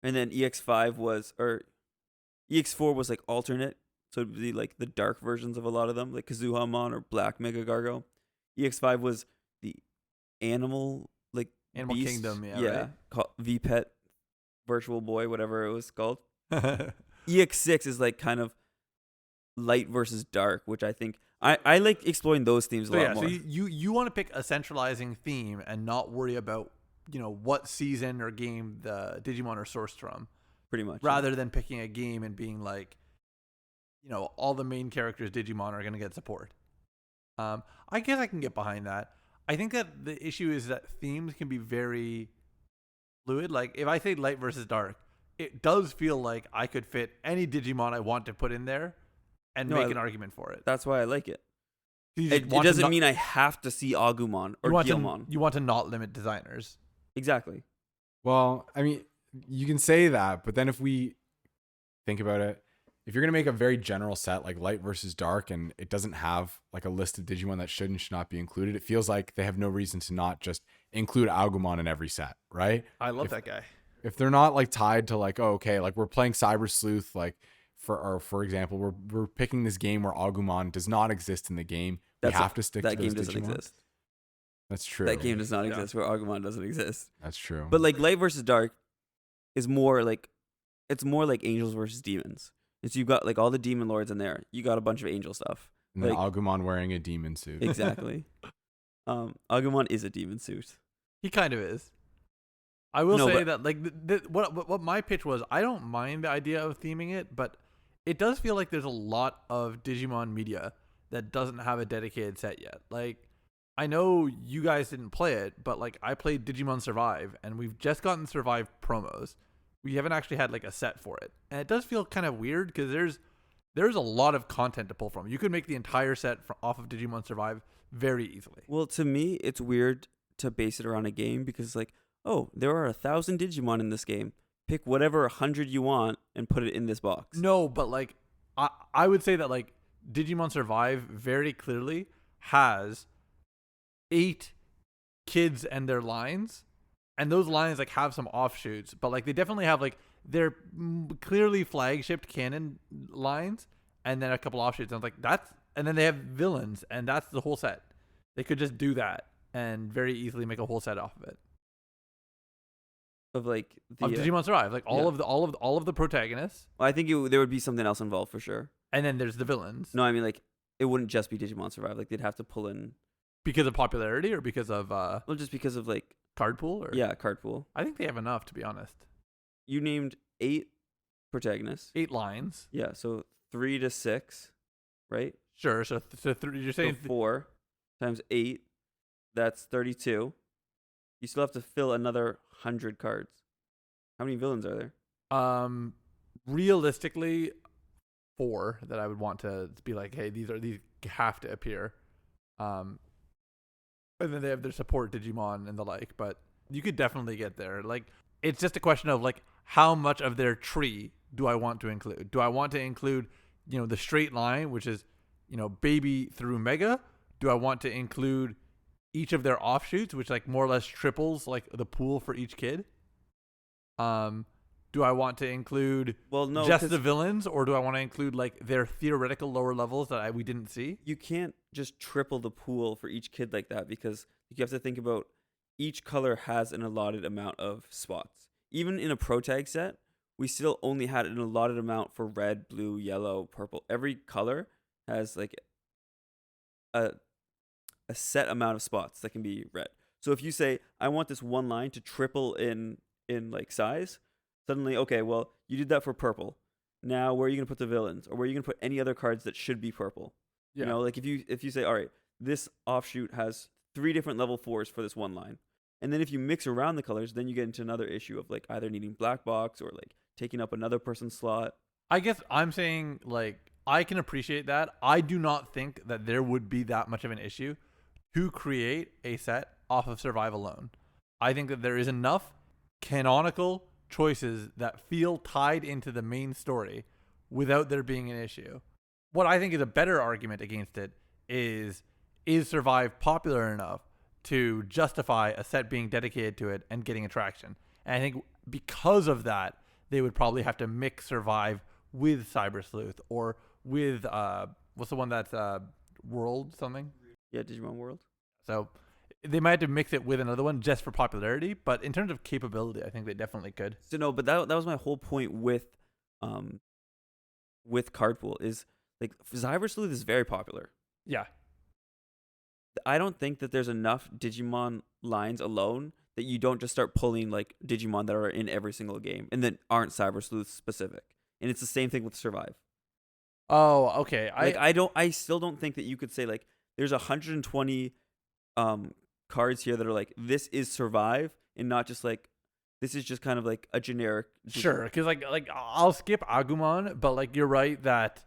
And then EX5 was, or EX4 was like alternate, so it'd be like the dark versions of a lot of them, like Kazuhamon or Black Mega Gargo. EX5 was the animal, like Animal beast. Kingdom, yeah, right? Called VPET, Virtual Boy, whatever it was called. EX6 is like kind of light versus dark, which I think I like exploring those themes a So lot yeah, more. so you want to pick a centralizing theme and not worry about, you know, what season or game the Digimon are sourced from, Pretty much. rather than picking a game and being like, you know, all the main characters Digimon are going to get support. I guess I can get behind that. I think that the issue is that themes can be very fluid. Like if I say light versus dark, it does feel like I could fit any Digimon I want to put in there and No, make an argument for it. That's why I like it. You just It want to doesn't not- mean I have to see Agumon or you want Guilmon. you want to not limit designers. Exactly. Well, I mean, you can say that, but then if we think about it, if you're gonna make a very general set like light versus dark, and it doesn't have like a list of Digimon that should and should not be included, it feels like they have no reason to not just include Agumon in every set, right? I love If- that guy. If they're not like tied to like, oh, okay, like we're playing Cyber Sleuth, like for example, we're picking this game where Agumon does not exist in the game. We have to stick that to game those doesn't Digimon. exist. That's true. That game does not Yeah. exist where Agumon doesn't exist. That's true. But like light versus dark is more like, it's more like angels versus demons. And so you've got like all the demon lords in there. You got a bunch of angel stuff. and then like- Agumon wearing a demon suit. Exactly. Agumon is a demon suit. He kind of is. I will No, say but- that like what my pitch was, I don't mind the idea of theming it, but it does feel like there's a lot of Digimon media that doesn't have a dedicated set yet. Like I know you guys didn't play it, but like I played Digimon Survive and we've just gotten Survive promos. We haven't actually had like a set for it. And it does feel kind of weird because there's a lot of content to pull from. You could make the entire set off of Digimon Survive very easily. Well, to me, it's weird to base it around a game because like, oh, there are 1,000 Digimon in this game. Pick whatever 100 you want and put it in this box. No, but like I would say that like Digimon Survive very clearly has 8 kids and their lines, and those lines like have some offshoots, but like they definitely have like they're clearly flagship canon lines, and then a couple offshoots. And I was like that's, and then they have villains, and that's the whole set. They could just do that and very easily make a whole set off of it. Of like the, Of Digimon Survive, like yeah. all of the protagonists, I think there would be something else involved for sure. and then there's the villains. No, I mean like it wouldn't just be Digimon Survive. Like they'd have to pull in, Because of popularity or because of well, just because of like, card pool? Or yeah, card pool. I think they have enough, to be honest. You named 8 protagonists. 8 lines. Yeah, so 3 to 6, right? Sure. So you're saying So 4 times 8, that's 32. You still have to fill another 100 cards. How many villains are there? Realistically 4 that I would want to be like, hey, these have to appear. And then they have their support Digimon and the like, but you could definitely get there. Like it's just a question of like how much of their tree do I want to include? Do I want to include, you know, the straight line, which is, you know, baby through mega? Do I want to include each of their offshoots, which like more or less triples like the pool for each kid? Do I want to include Well, no, just 'cause the villains, or do I want to include like their theoretical lower levels that we didn't see? you can't just triple the pool for each kid like that because you have to think about each color has an allotted amount of spots. Even in a protag set, we still only had an allotted amount for red, blue, yellow, purple. Every color has like a set amount of spots that can be red. So if you say I want this one line to triple in in like size, suddenly, okay, well, you did that for purple. Now, where are you gonna put the villains, or where are you gonna put any other cards that should be purple? Yeah. You know, like if you say, all right, this offshoot has 3 different level 4s for this one line, and then if you mix around the colors, then you get into another issue of like either needing black box or like taking up another person's slot. I guess I'm saying, like, I can appreciate that. I do not think that there would be that much of an issue to create a set off of Survive alone. I think that there is enough canonical choices that feel tied into the main story without there being an issue. What I think is a better argument against it is Survive popular enough to justify a set being dedicated to it and getting attraction? And I think because of that, they would probably have to mix Survive with Cyber Sleuth or with what's the one that's World something? Yeah, Digimon World. So they might have to mix it with another one just for popularity, but in terms of capability, I think they definitely could. So no, but that was my whole point with Cardpool is like Cyber Sleuth is very popular. Yeah. I don't think that there's enough Digimon lines alone that you don't just start pulling like Digimon that are in every single game and that aren't Cyber Sleuth specific. And it's the same thing with Survive. Oh, okay. I still don't think that you could say like there's 120 cards here that are like this is Survive and not just like this is just kind of like a generic Digimon. Sure, because like I'll skip Agumon, but like you're right that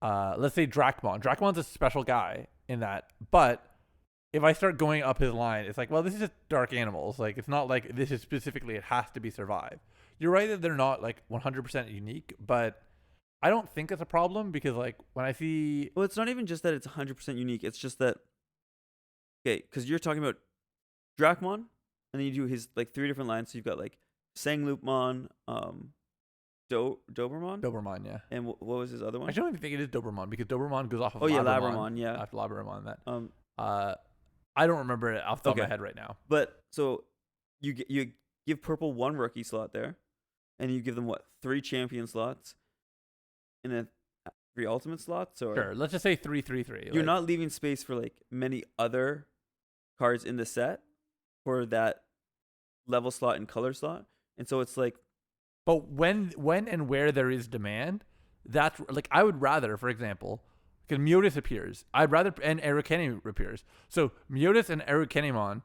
let's say Dracmon. Dracmon's a special guy in that, but if I start going up his line, it's like, well, this is just Dark Animals. Like, it's not like this is specifically, it has to be Survive. You're right that they're not like 100% unique, but I don't think it's a problem because like when I see... Well, it's not even just that it's 100% unique. It's just that, okay, because you're talking about Dracmon, and then you do his like 3 different lines. So you've got like Sangloopmon, Dobermon? Dobermon, yeah. And what was his other one? I don't even think it is Dobermon because Dobermon goes off of Labramon, yeah. After Labramon, that. I don't remember it off the top of my head right now. But so you give purple 1 rookie slot there, and you give them 3 champion slots, and then 3 ultimate slots. Or sure, let's just say 3-3-3. You're not leaving space for like many other cards in the set for that level slot and color slot, and so it's like. But when and where there is demand, that's like I would rather, for example. Because Myotis appears. And Arukeni appears. So Myotis and Arukenimon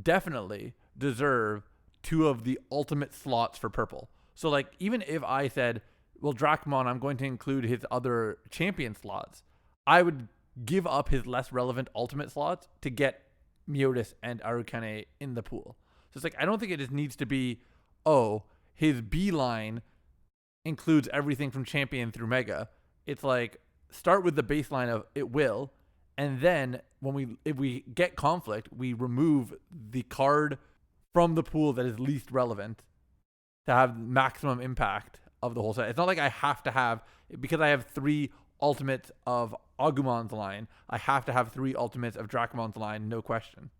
definitely deserve 2 of the ultimate slots for purple. So like even if I said, well, Dracmon, I'm going to include his other champion slots, I would give up his less relevant ultimate slots to get Myotis and Arukeni in the pool. So it's like I don't think it just needs to be, oh, his B line includes everything from champion through mega. It's like start with the baseline of it will, and then if we get conflict, we remove the card from the pool that is least relevant to have maximum impact of the whole set. It's not like I have to have, because I have 3 ultimates of Agumon's line, I have to have 3 ultimates of Dracomon's line, no question.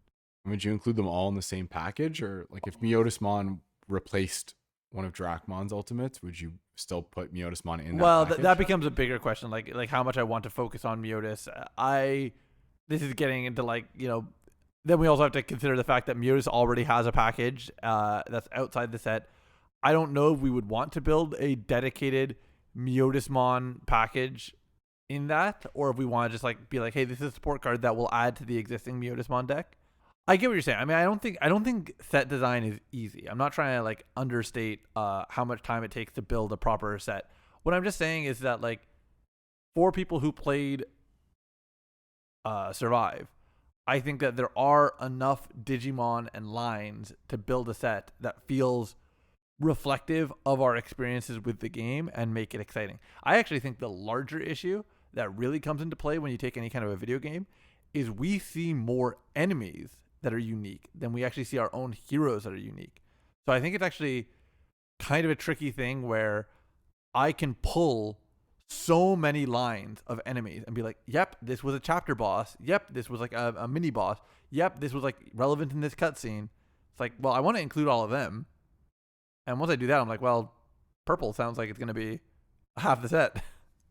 Would you include them all in the same package, or like if Myotismon replaced one of Dracmon's ultimates, would you still put Myotismon in that package? That becomes a bigger question, like how much I want to focus on Myotis. This is getting into like, then we also have to consider the fact that Myotis already has a package that's outside the set. I don't know if we would want to build a dedicated Myotismon package in that, or if we want to just like be like, hey, this is a support card that will add to the existing Myotismon deck. I get what you're saying. I mean, I don't think set design is easy. I'm not trying to like understate how much time it takes to build a proper set. What I'm just saying is that like for people who played Survive, I think that there are enough Digimon and lines to build a set that feels reflective of our experiences with the game and make it exciting. I actually think the larger issue that really comes into play when you take any kind of a video game is we see more enemies that are unique than we actually see our own heroes that are unique. So I think it's actually kind of a tricky thing where I can pull so many lines of enemies and be like, yep, this was a chapter boss. Yep, this was like a mini boss. Yep, this was like relevant in this cutscene. It's like, well, I want to include all of them. And once I do that, I'm like, well, purple sounds like it's going to be half the set.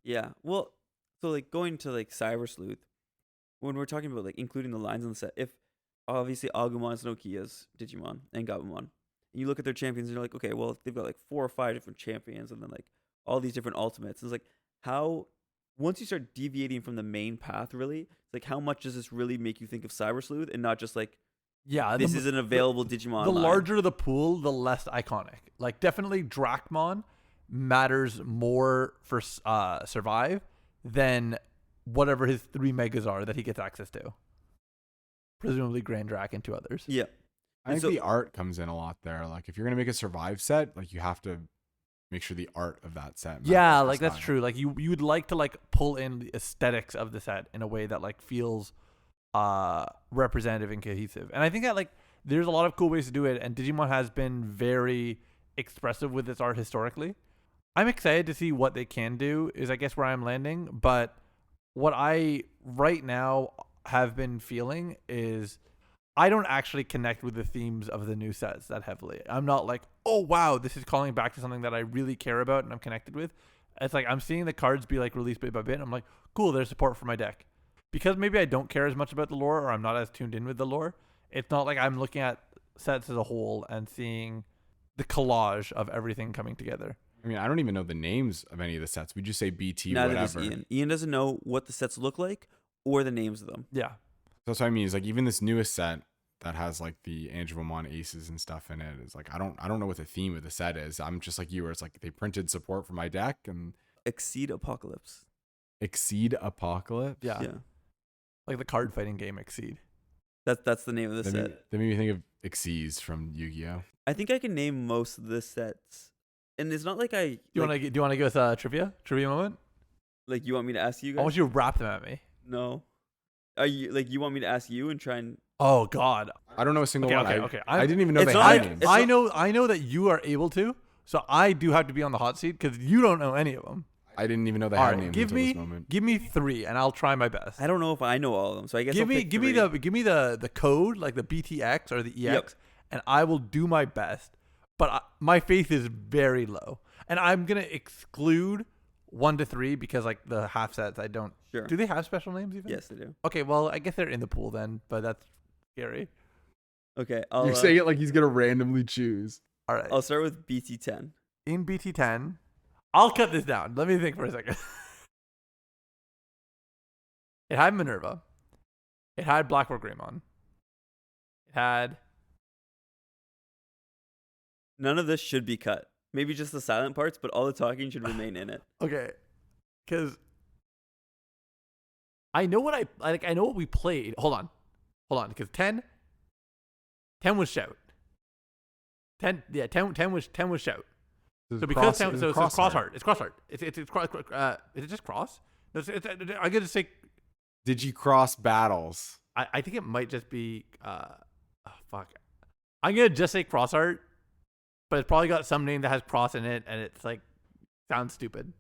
Yeah. Well, so like going to like Cyber Sleuth, when we're talking about like including the lines in the set, if obviously Agumon is Nokia's Digimon and Gabumon, you look at their champions and you're like, okay, well, they've got like 4 or 5 different champions and then like all these different ultimates. It's like, how, once you start deviating from the main path, really, it's like, how much does this really make you think of Cyber Sleuth and not just like, Yeah, this is an available Digimon The line? larger the pool, the less iconic. Like, definitely Dracmon matters more for Survive than whatever his 3 megas are that he gets access to. Presumably Grand Drac and 2 others. Yeah. I think the art comes in a lot there. Like if you're gonna make a Survive set, like you have to make sure the art of that set. Yeah, matches the like that's style. true. Like you would like to like pull in the aesthetics of the set in a way that like feels representative and cohesive. And I think that like there's a lot of cool ways to do it, and Digimon has been very expressive with its art historically. I'm excited to see what they can do, is I guess where I'm landing, but what I right now have been feeling is I don't actually connect with the themes of the new sets that heavily. I'm not like, oh wow, this is calling back to something that I really care about and I'm connected with. It's like I'm seeing the cards be like released bit by bit. And I'm like, cool, there's support for my deck. Because maybe I don't care as much about the lore or I'm not as tuned in with the lore. It's not like I'm looking at sets as a whole and seeing the collage of everything coming together. I mean, I don't even know the names of any of the sets. We just say BT Neither whatever. does Ian. Ian doesn't know what the sets look like or the names of them. Yeah. That's what I mean. Is like even this newest set that has like the Angemon aces and stuff in it is like I don't know what the theme of the set is. I'm just like you, where it's like they printed support for my deck and Exceed Apocalypse. Exceed Apocalypse. Yeah. Like the card fighting game Exceed. That's the name of the set. That made me think of Xyz from Yu-Gi-Oh. I think I can name most of the sets. And it's not like I Do you want to give us a trivia moment? like you want me to ask you I guys? want you to rap them at me. No. Are you like you want me to ask you and try and Oh God. I don't know a single Okay, one. okay. I didn't even know It's they not had like- names. it's I know that you are able to, so I do have to be on the hot seat because you don't know any of them. I didn't even know they All had right, names give until me this moment. 3, and I'll try my best. I don't know if I know all of them, so I guess Give I'll me pick give me three. the code, like the BTX or the EX, Yep. and I will do my best. But my faith is very low, and I'm gonna exclude 1 to 3 because like the half sets I don't. Sure. Do they have special names even? Yes, they do. Okay, well I guess they're in the pool then, but that's scary. Okay, You're saying it like he's gonna randomly choose. All right. I'll start with BT10. In BT10, I'll cut this down. Let me think for a second. It had Minerva. It had Blackboard Greymon. It had. None of this should be cut. Maybe just the silent parts, but all the talking should remain in it. Okay. Because I know what I know what we played. Hold on. Because 10 was shout. 10 was shout. So because 10, so it's cross heart. It's cross heart. It's cross. Is it just cross? No, I gotta say. Digicross battles. I think it might just be. Fuck. I'm gonna just say cross art, but it's probably got some name that has cross in it, and it's like sounds stupid.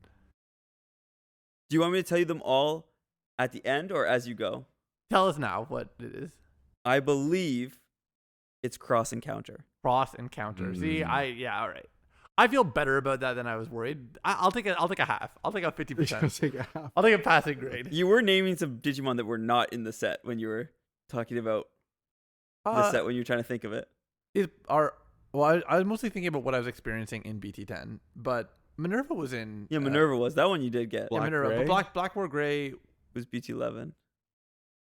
Do you want me to tell you them all at the end or as you go? Tell us now what it is. I believe it's Cross Encounter. Cross encounter. See, all right. I feel better about that than I was worried. I'll take a half. I'll take a 50%. I'll take a passing grade. You were naming some Digimon that were not in the set when you were talking about the set when you were trying to think of it. I was mostly thinking about what I was experiencing in BT10, but Minerva was in. Yeah, Minerva was. That one you did get. Yeah, Minerva. Gray? But Blackboard Gray Was BT11.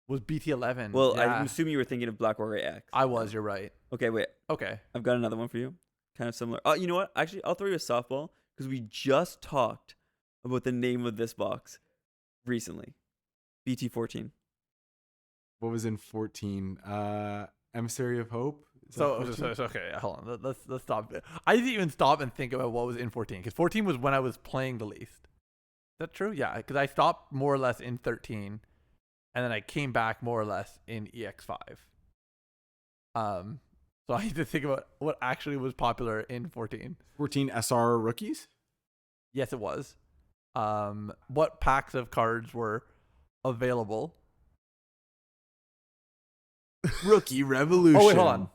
was BT11. Well, yeah. I'm assuming you were thinking of Black Warrior X. I was. You're right. Okay, wait. Okay. I've got another one for you. Kind of similar. Oh, you know what? Actually, I'll throw you a softball because we just talked about the name of this box recently. BT14. What was in 14? Emissary of Hope. Is that So 14? okay, hold on. Let's stop. I didn't even stop and think about what was in 14 because 14 was when I was playing the least. Is that true? Yeah, because I stopped more or less in 13, and then I came back more or less in EX5. So I had to think about what actually was popular in 14. 14 SR rookies. Yes, it was. What packs of cards were available? Rookie Revolution. Oh wait, hold on.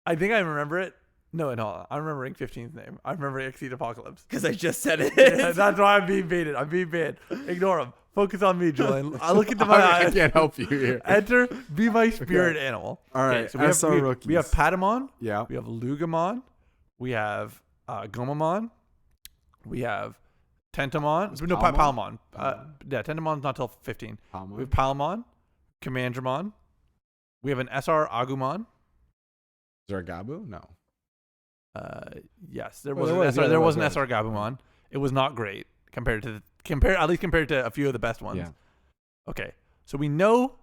I think I remember it. No, hold on. I'm remembering 15's name. I'm remembering Exceed Apocalypse. Because I just said it. Yeah, that's why I'm being baited. I'm being baited. Ignore him. Focus on me, Julian. I look into my I eyes. can't help you here. Enter. Be my spirit animal. All right, So we have, SR rookies. we have Patamon. Yeah. We have Lugamon. We have Gomamon. We have Tentamon. Was No, Palmon? Palmon. Yeah, Tentamon's not till 15. Palmon? We have Palmon, Commandramon. We have an SR Agumon. Zargabu? No. Yes, there Well, was there an SR. was, There was there an was. SR Gabumon. It was not great compared to a few of the best ones. Yeah. Okay, so we know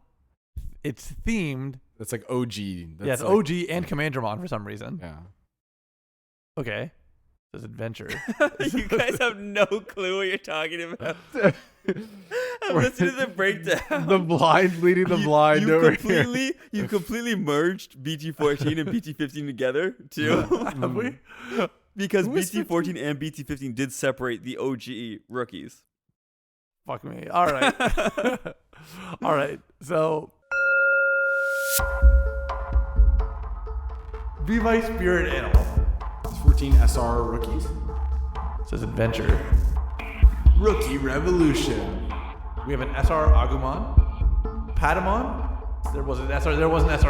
it's themed. That's like OG. That's Yes, like, OG and Commandramon for some reason. Yeah. Okay, there's adventure. You guys have no clue what you're talking about. I'm listening to the breakdown. The blind leading the blind over here. You completely merged BT14 and BT15 together too. Have we? Because Who is BT14 and BT15 did separate the OG rookies. Fuck me. All right. All right. So, be my spirit animal. 14 SR rookies. Says adventure. Rookie Revolution. We have an SR Agumon, Patamon. There was an SR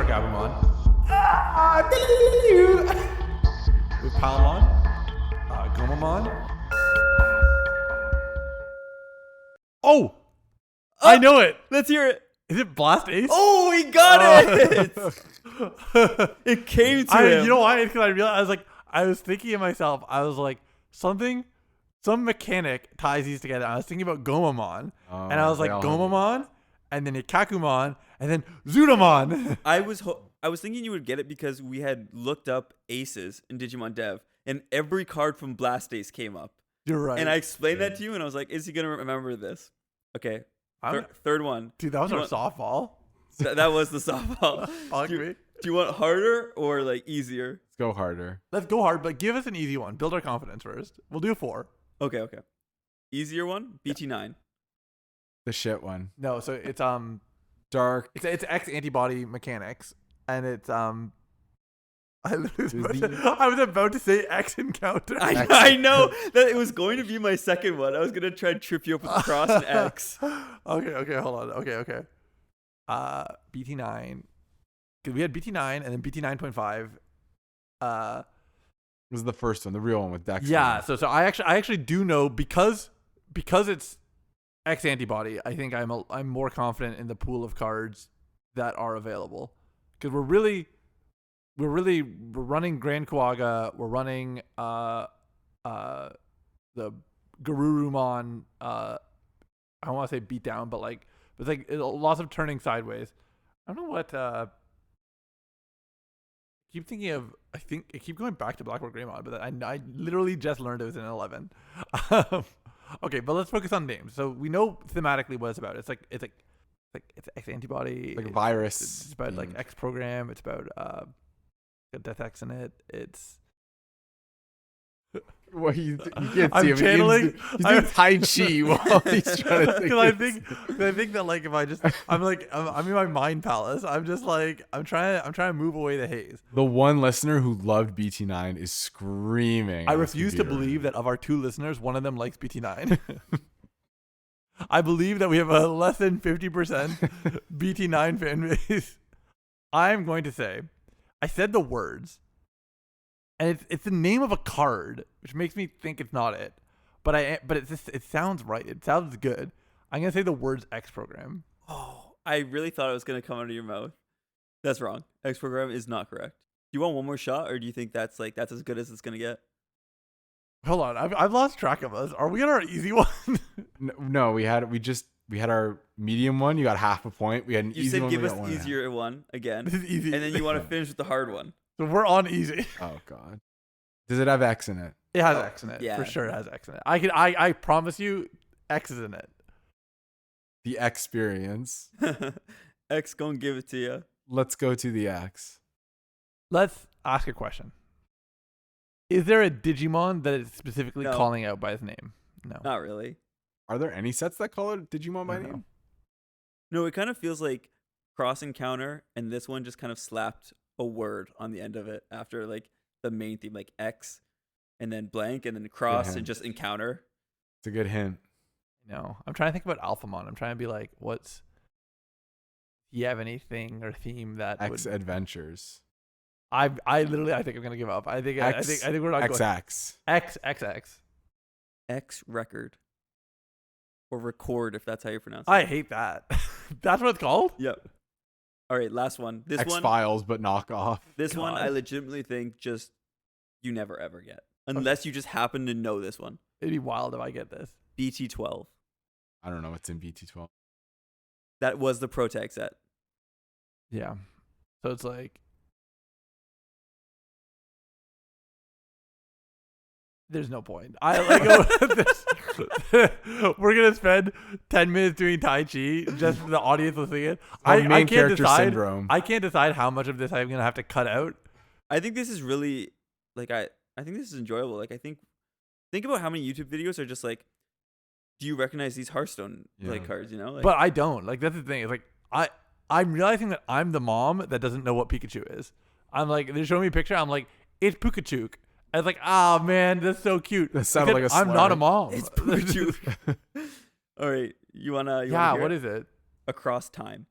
Gabumon. We have Palamon, Gomamon. Oh, I know it. Let's hear it. Is it Blast Ace? Oh, we got it! It came to him. You know why? Because I realized I was thinking to myself, I was like, some mechanic ties these together. I was thinking about Gomamon, and I was like, Gomamon, and then Ikakumon, and then Zudamon. I was thinking you would get it because we had looked up aces in Digimon Dev, and every card from Blast Ace came up. You're right. And I explained that to you, and I was like, is he going to remember this? Okay. Third one. Dude, that was our softball. That was the softball. Fuck me. Do you want harder or like easier? Let's go harder. Let's go hard, but give us an easy one. Build our confidence first. We'll do 4. Okay. Easier one? BT9. The shit one. No, so it's Dark. it's X antibody mechanics, and it's I was about to say X encounter. I know that it was going to be my second one. I was gonna try and trip you up with the cross and X. Okay, hold on. Okay. BT9. Because we had BT9 and then BT9.5. This is the first one, the real one with Dex. Yeah, so I actually do know because it's X antibody. I think I'm more confident in the pool of cards that are available because we're running Grand Kuaga. We're running the Garurumon. I don't want to say beat down, but it's like lots of turning sideways. I don't know what. Keep thinking of. I keep going back to Blackboard Greymon, but I literally just learned it was in 11. Okay, but let's focus on names. So we know thematically what it's about. It's X antibody, Like a virus. It's about like X program. It's about Death X in it. It's. Well, you can't I'm see him. channeling. He's doing Tai Chi while he's trying to think. Because I think that like if I just I'm in my mind palace. I'm just like I'm trying to move away the haze. The one listener who loved BT9 is screaming. I at his refuse to computer. believe that of our 2 listeners, one of them likes BT9. I believe that we have a less than 50% BT9 fan base. I'm going to say, I said the words, and it's the name of a card, which makes me think it's not it. But it sounds right. It sounds good. I'm gonna say the words X program. Oh, I really thought it was gonna come out of your mouth. That's wrong. X program is not correct. Do you want one more shot, or do you think that's as good as it's gonna get? Hold on, I've lost track of us. Are we on our easy one? No, we had our medium one. You got half a point. We had an You easy said one. give we us got the 1.5. easier one again, This is easy. and then you want to finish with the hard one. So we're on easy. Oh god. Does it have X in it? It has X in it. Yeah. For sure it has X in it. I promise you X is in it. The experience. X gonna give it to you. Let's go to the X. Let's ask a question. Is there a Digimon that is specifically No. calling out by his name? No. Not really. Are there any sets that call it Digimon by No. name? No, it kind of feels like Cross Encounter, and this one just kind of slapped a word on the end of it after like the main theme, like X, and then blank, and then cross, and hint. just encounter. It's a good hint. No. I'm trying to think about Alphamon. I'm trying to be like, do you have anything or theme that X would... Adventures. I literally I think I'm gonna give up. I think we're not going. XX. XXX. X record. Or record, if that's how you pronounce it. I hate that. That's what it's called? Yep. All right, last one. This one. X-Files, but knock off. This one, God. I legitimately think just you never ever get, unless you just happen to know this one. It'd be wild if I get this. BT12. I don't know what's in BT12. That was the Pro Tag set. Yeah. So it's like there's no point. I like this. We're gonna spend 10 minutes doing Tai Chi just for the audience listening it. I can't decide. Syndrome. I can't decide how much of this I'm gonna have to cut out. I think this is really like I think this is enjoyable. Like I think about how many YouTube videos are just like, do you recognize these Hearthstone like cards? You know, like, but I don't. Like that's the thing. It's like I'm realizing that I'm the mom that doesn't know what Pikachu is. I'm like they're showing me a picture. I'm like it's Pikachu. I was like, oh man, that's so cute. That sounded like a I'm slur. not a mom. it's Pikachu. All right, you wanna yeah. hear What it? is it? Across Time.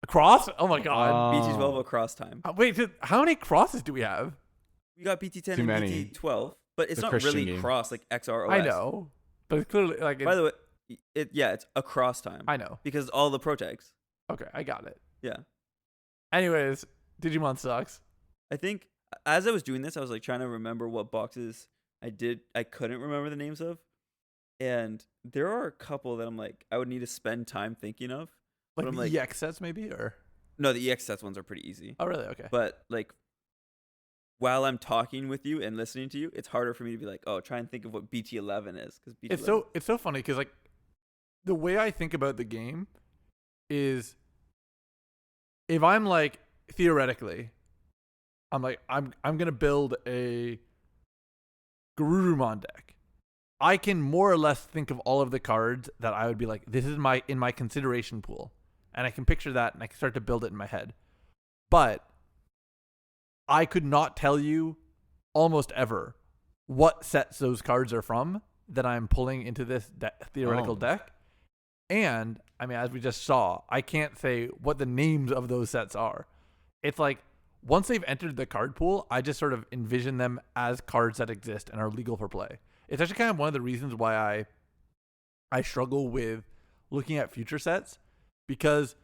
Cross? Oh my god. BT12 Across Time. Wait, how many crosses do we have? We got BT10 Too and many. BT12, but it's The not Christian really game. cross like XROS. I know, but it's clearly like. By the way, it's Across Time. I know. Because all the Pro Tags. Okay, I got it. Yeah. Anyways, Digimon sucks. I think as I was doing this, I was like trying to remember what boxes I couldn't remember the names of. And there are a couple that I'm like, I would need to spend time thinking of. Like But I'm the like, EX sets, maybe, or no, the EX sets ones are pretty easy. oh, really? Okay. But like, while I'm talking with you and listening to you, it's harder for me to be like, oh, try and think of what BT11 is, because It's so funny because like the way I think about the game is if I'm like theoretically, I'm like I'm gonna build a Garurumon deck. I can more or less think of all of the cards that I would be like, this is in my consideration pool. And I can picture that and I can start to build it in my head. But I could not tell you almost ever what sets those cards are from that I'm pulling into this theoretical deck. And, I mean, as we just saw, I can't say what the names of those sets are. It's like, once they've entered the card pool, I just sort of envision them as cards that exist and are legal for play. It's actually kind of one of the reasons why I struggle with looking at future sets, because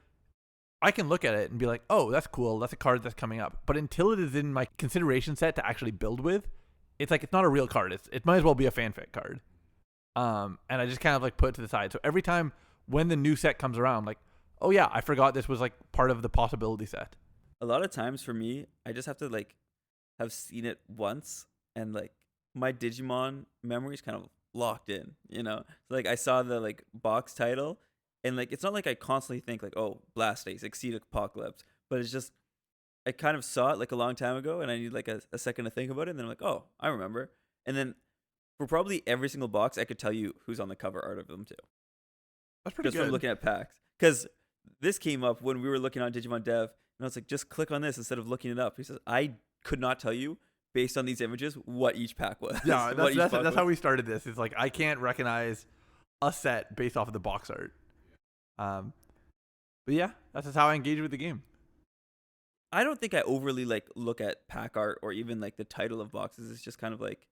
I can look at it and be like, oh, that's cool. That's a card that's coming up. But until it is in my consideration set to actually build with, it's like it's not a real card. It might as well be a fanfic card. And I just kind of like put it to the side. So every time when the new set comes around, I'm like, oh yeah, I forgot this was like part of the possibility set. a lot of times for me, I just have to like have seen it once, and like my Digimon memory is kind of locked in, you know? So, like I saw the like box title, and like it's not like I constantly think like, oh, Blastoise, Exceed Apocalypse, but it's just I kind of saw it like a long time ago, and I need like a second to think about it, and then I'm like, oh, I remember. And then for probably every single box, I could tell you who's on the cover art of them too. That's pretty Just good. from looking at packs. Because this came up when we were looking on Digimon Dev, and I was like, just click on this instead of looking it up. He says, I could not tell you based on these images what each pack was. Yeah, what each box that's was. how we started this. It's like I can't recognize a set based off of the box art. But yeah, that's just how I engage with the game. I don't think I overly like look at pack art or even like the title of boxes. It's just kind of like,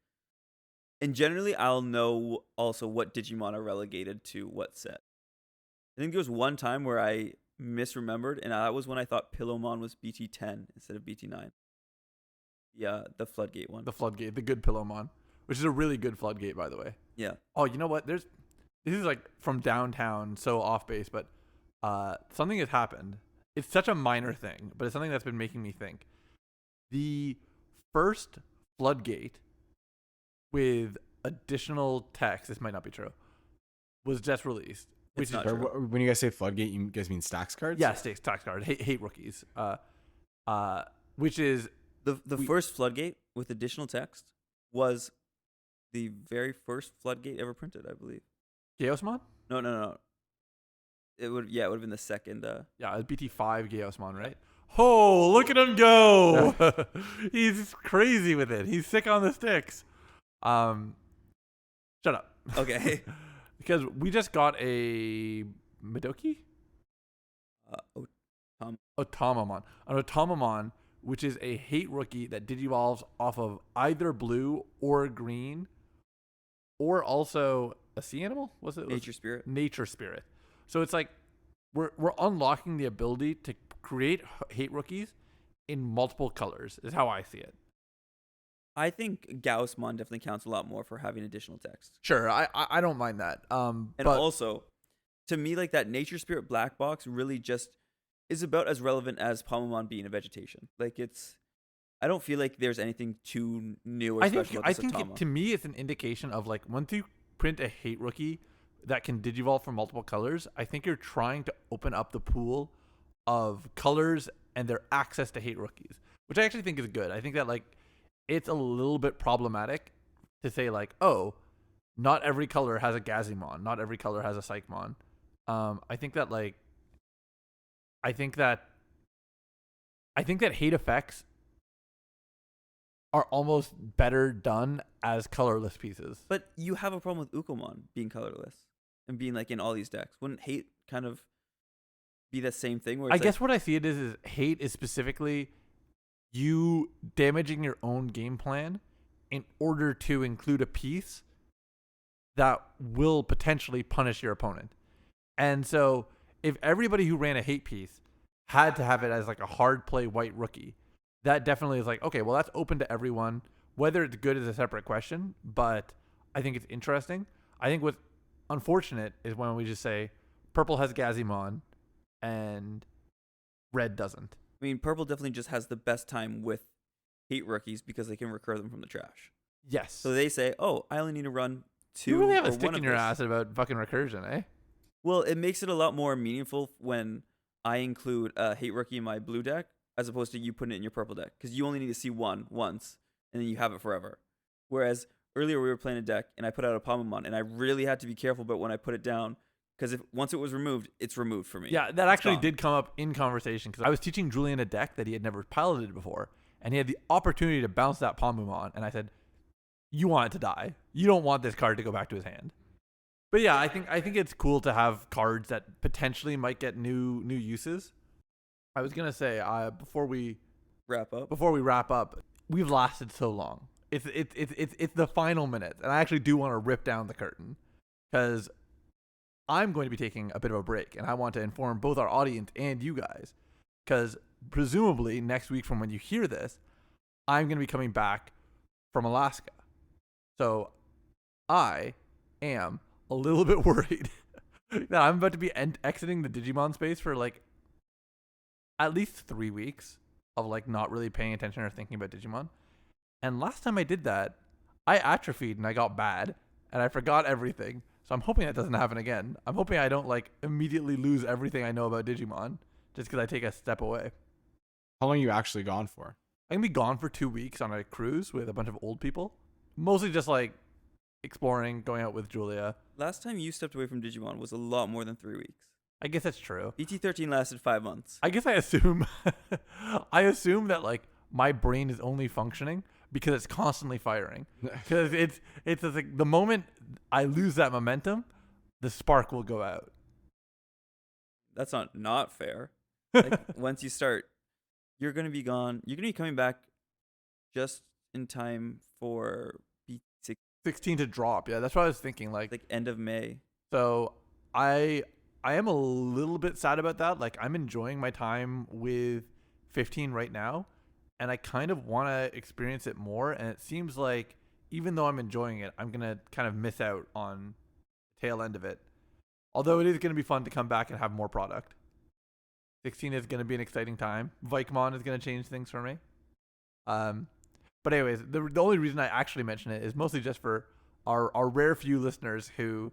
and generally I'll know also what Digimon are relegated to what set. I think there was one time where I misremembered, and that was when I thought Pillowmon was BT10 instead of BT9. Yeah, the Floodgate one. The Floodgate, the good Pillowmon, which is a really good Floodgate, by the way. Yeah. Oh, you know what? This is like from downtown, so off base, but something has happened. It's such a minor thing, but it's something that's been making me think. The first Floodgate with additional text, this might not be true, was just released. It's not Or true. when you guys say floodgate, you guys mean stacks cards? Yeah, stakes, tax card, hate rookies. Which is The first Floodgate with additional text was the very first Floodgate ever printed, I believe. Chaosmon? No. It would have been the second. Yeah, it's BT5 Chaosmon, right? Oh, look at him go! He's crazy with it. He's sick on the sticks. Shut up. Okay. Because we just got a Midoki? Otamamon. An Otamamon which is a hate rookie that digivolves off of either blue or green, or also a sea animal. Was it Nature Spirit? Nature Spirit. So it's like we're unlocking the ability to create hate rookies in multiple colors. Is how I see it. I think Gaussmon definitely counts a lot more for having additional text. Sure, I don't mind that. And but also, to me, like that Nature Spirit black box really just is about as relevant as Palmamon being a vegetation. Like I don't feel like there's anything too new or special about this Atama. To me, it's an indication of like once you print a hate rookie that can digivolve from multiple colors, I think you're trying to open up the pool of colors and their access to hate rookies, which I actually think is good. I think that like it's a little bit problematic to say like, oh, not every color has a Gazimon, not every color has a Psychmon. I think that hate effects are almost better done as colorless pieces. But you have a problem with Ukomon being colorless and being like in all these decks. Wouldn't hate kind of be the same thing? Where it's I guess what I see it is hate is specifically you damaging your own game plan in order to include a piece that will potentially punish your opponent. And so if everybody who ran a hate piece had to have it as like a hard play white rookie, that definitely is like, okay, well, that's open to everyone. Whether it's good is a separate question, but I think it's interesting. I think what's unfortunate is when we just say purple has Gazimon and red doesn't. I mean, purple definitely just has the best time with hate rookies because they can recur them from the trash. Yes. So they say, oh, I only need to run 2 You really have or a stick 1 in of your this. ass about fucking recursion, eh? Well, it makes it a lot more meaningful when I include a hate rookie in my blue deck as opposed to you putting it in your purple deck, because you only need to see one once and then you have it forever. Whereas earlier we were playing a deck and I put out a Palmamon and I really had to be careful about when I put it down, because if once it was removed, it's removed for me. Yeah, that actually did come up in conversation because I was teaching Julian a deck that he had never piloted before, and he had the opportunity to bounce that Palmamon, and I said, "You want it to die. You don't want this card to go back to his hand." But yeah, I think it's cool to have cards that potentially might get new uses. I was gonna say before we Wrap up. we've lasted so long. It's the final minutes, and I actually do want to rip down the curtain because I'm going to be taking a bit of a break, and I want to inform both our audience and you guys, because presumably next week from when you hear this, I'm going to be coming back from Alaska. So I am a little bit worried that I'm about to be exiting the Digimon space for like at least 3 weeks of like not really paying attention or thinking about Digimon. And last time I did that, I atrophied and I got bad and I forgot everything. So I'm hoping that doesn't happen again. I'm hoping I don't like immediately lose everything I know about Digimon just because I take a step away. How long are you actually gone for? I'm going to be gone for 2 weeks on a cruise with a bunch of old people. Mostly just like exploring, going out with Julia. Last time you stepped away from Digimon was a lot more than 3 weeks. I guess that's true. BT13 lasted 5 months. I guess I assume that like my brain is only functioning because it's constantly firing. Because it's like the moment I lose that momentum, the spark will go out. That's not fair. Like once you start, you're gonna be gone. You're gonna be coming back just in time for BT 16 to drop. Yeah, that's what I was thinking. Like end of May. So I am a little bit sad about that. Like I'm enjoying my time with 15 right now, and I kind of want to experience it more. And it seems like even though I'm enjoying it, I'm gonna kind of miss out on the tail end of it. Although it is gonna be fun to come back and have more product. 16 is gonna be an exciting time. Vikemon is gonna change things for me. But anyways, the only reason I actually mention it is mostly just for our rare few listeners who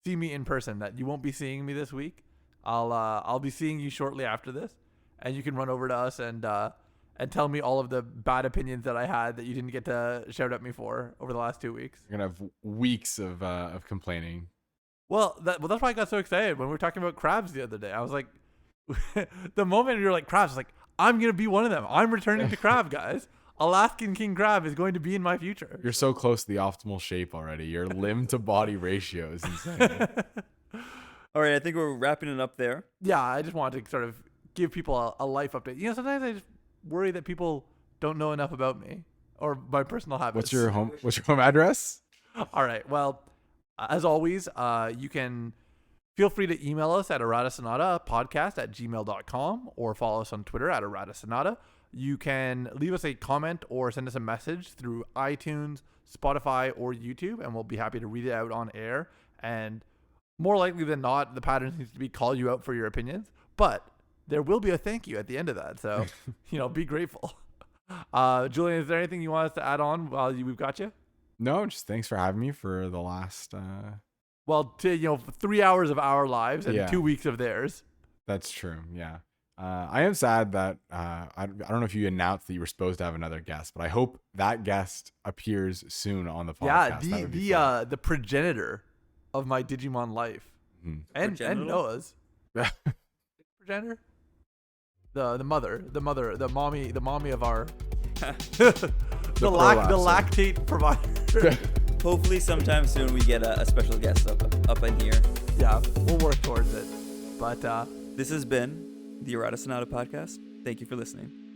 see me in person. That you won't be seeing me this week. I'll be seeing you shortly after this, and you can run over to us and tell me all of the bad opinions that I had that you didn't get to shout at me for over the last 2 weeks. You're gonna have weeks of complaining. Well, that's why I got so excited when we were talking about crabs the other day. I was like, the moment you're like crabs, like I'm gonna be one of them. I'm returning to crab, guys. Alaskan king crab is going to be in my future. You're so close to the optimal shape already. Your limb to body ratio is insane. All right, I think we're wrapping it up there. Yeah, I just wanted to sort of give people a life update. You know, sometimes worry that people don't know enough about me or my personal habits. What's your home address? All right. Well, as always, you can feel free to email us at erratasonatapodcast@gmail.com or follow us on Twitter at erratasonata. You can leave us a comment or send us a message through iTunes, Spotify, or YouTube, and we'll be happy to read it out on air. And more likely than not, the pattern seems to be call you out for your opinions, but there will be a thank you at the end of that. So, be grateful. Julian, is there anything you want us to add on while we've got you? No, just thanks for having me for the last. 3 hours of our lives and 2 weeks of theirs. That's true. Yeah. I am sad that I don't know if you announced that you were supposed to have another guest, but I hope that guest appears soon on the podcast. Yeah, the progenitor of my Digimon life, and Noah's progenitor, the mommy of our the lactate provider. Hopefully, sometime soon we get a special guest up in here. Yeah, we'll work towards it. But this has been the Errata Sonata podcast. Thank you for listening.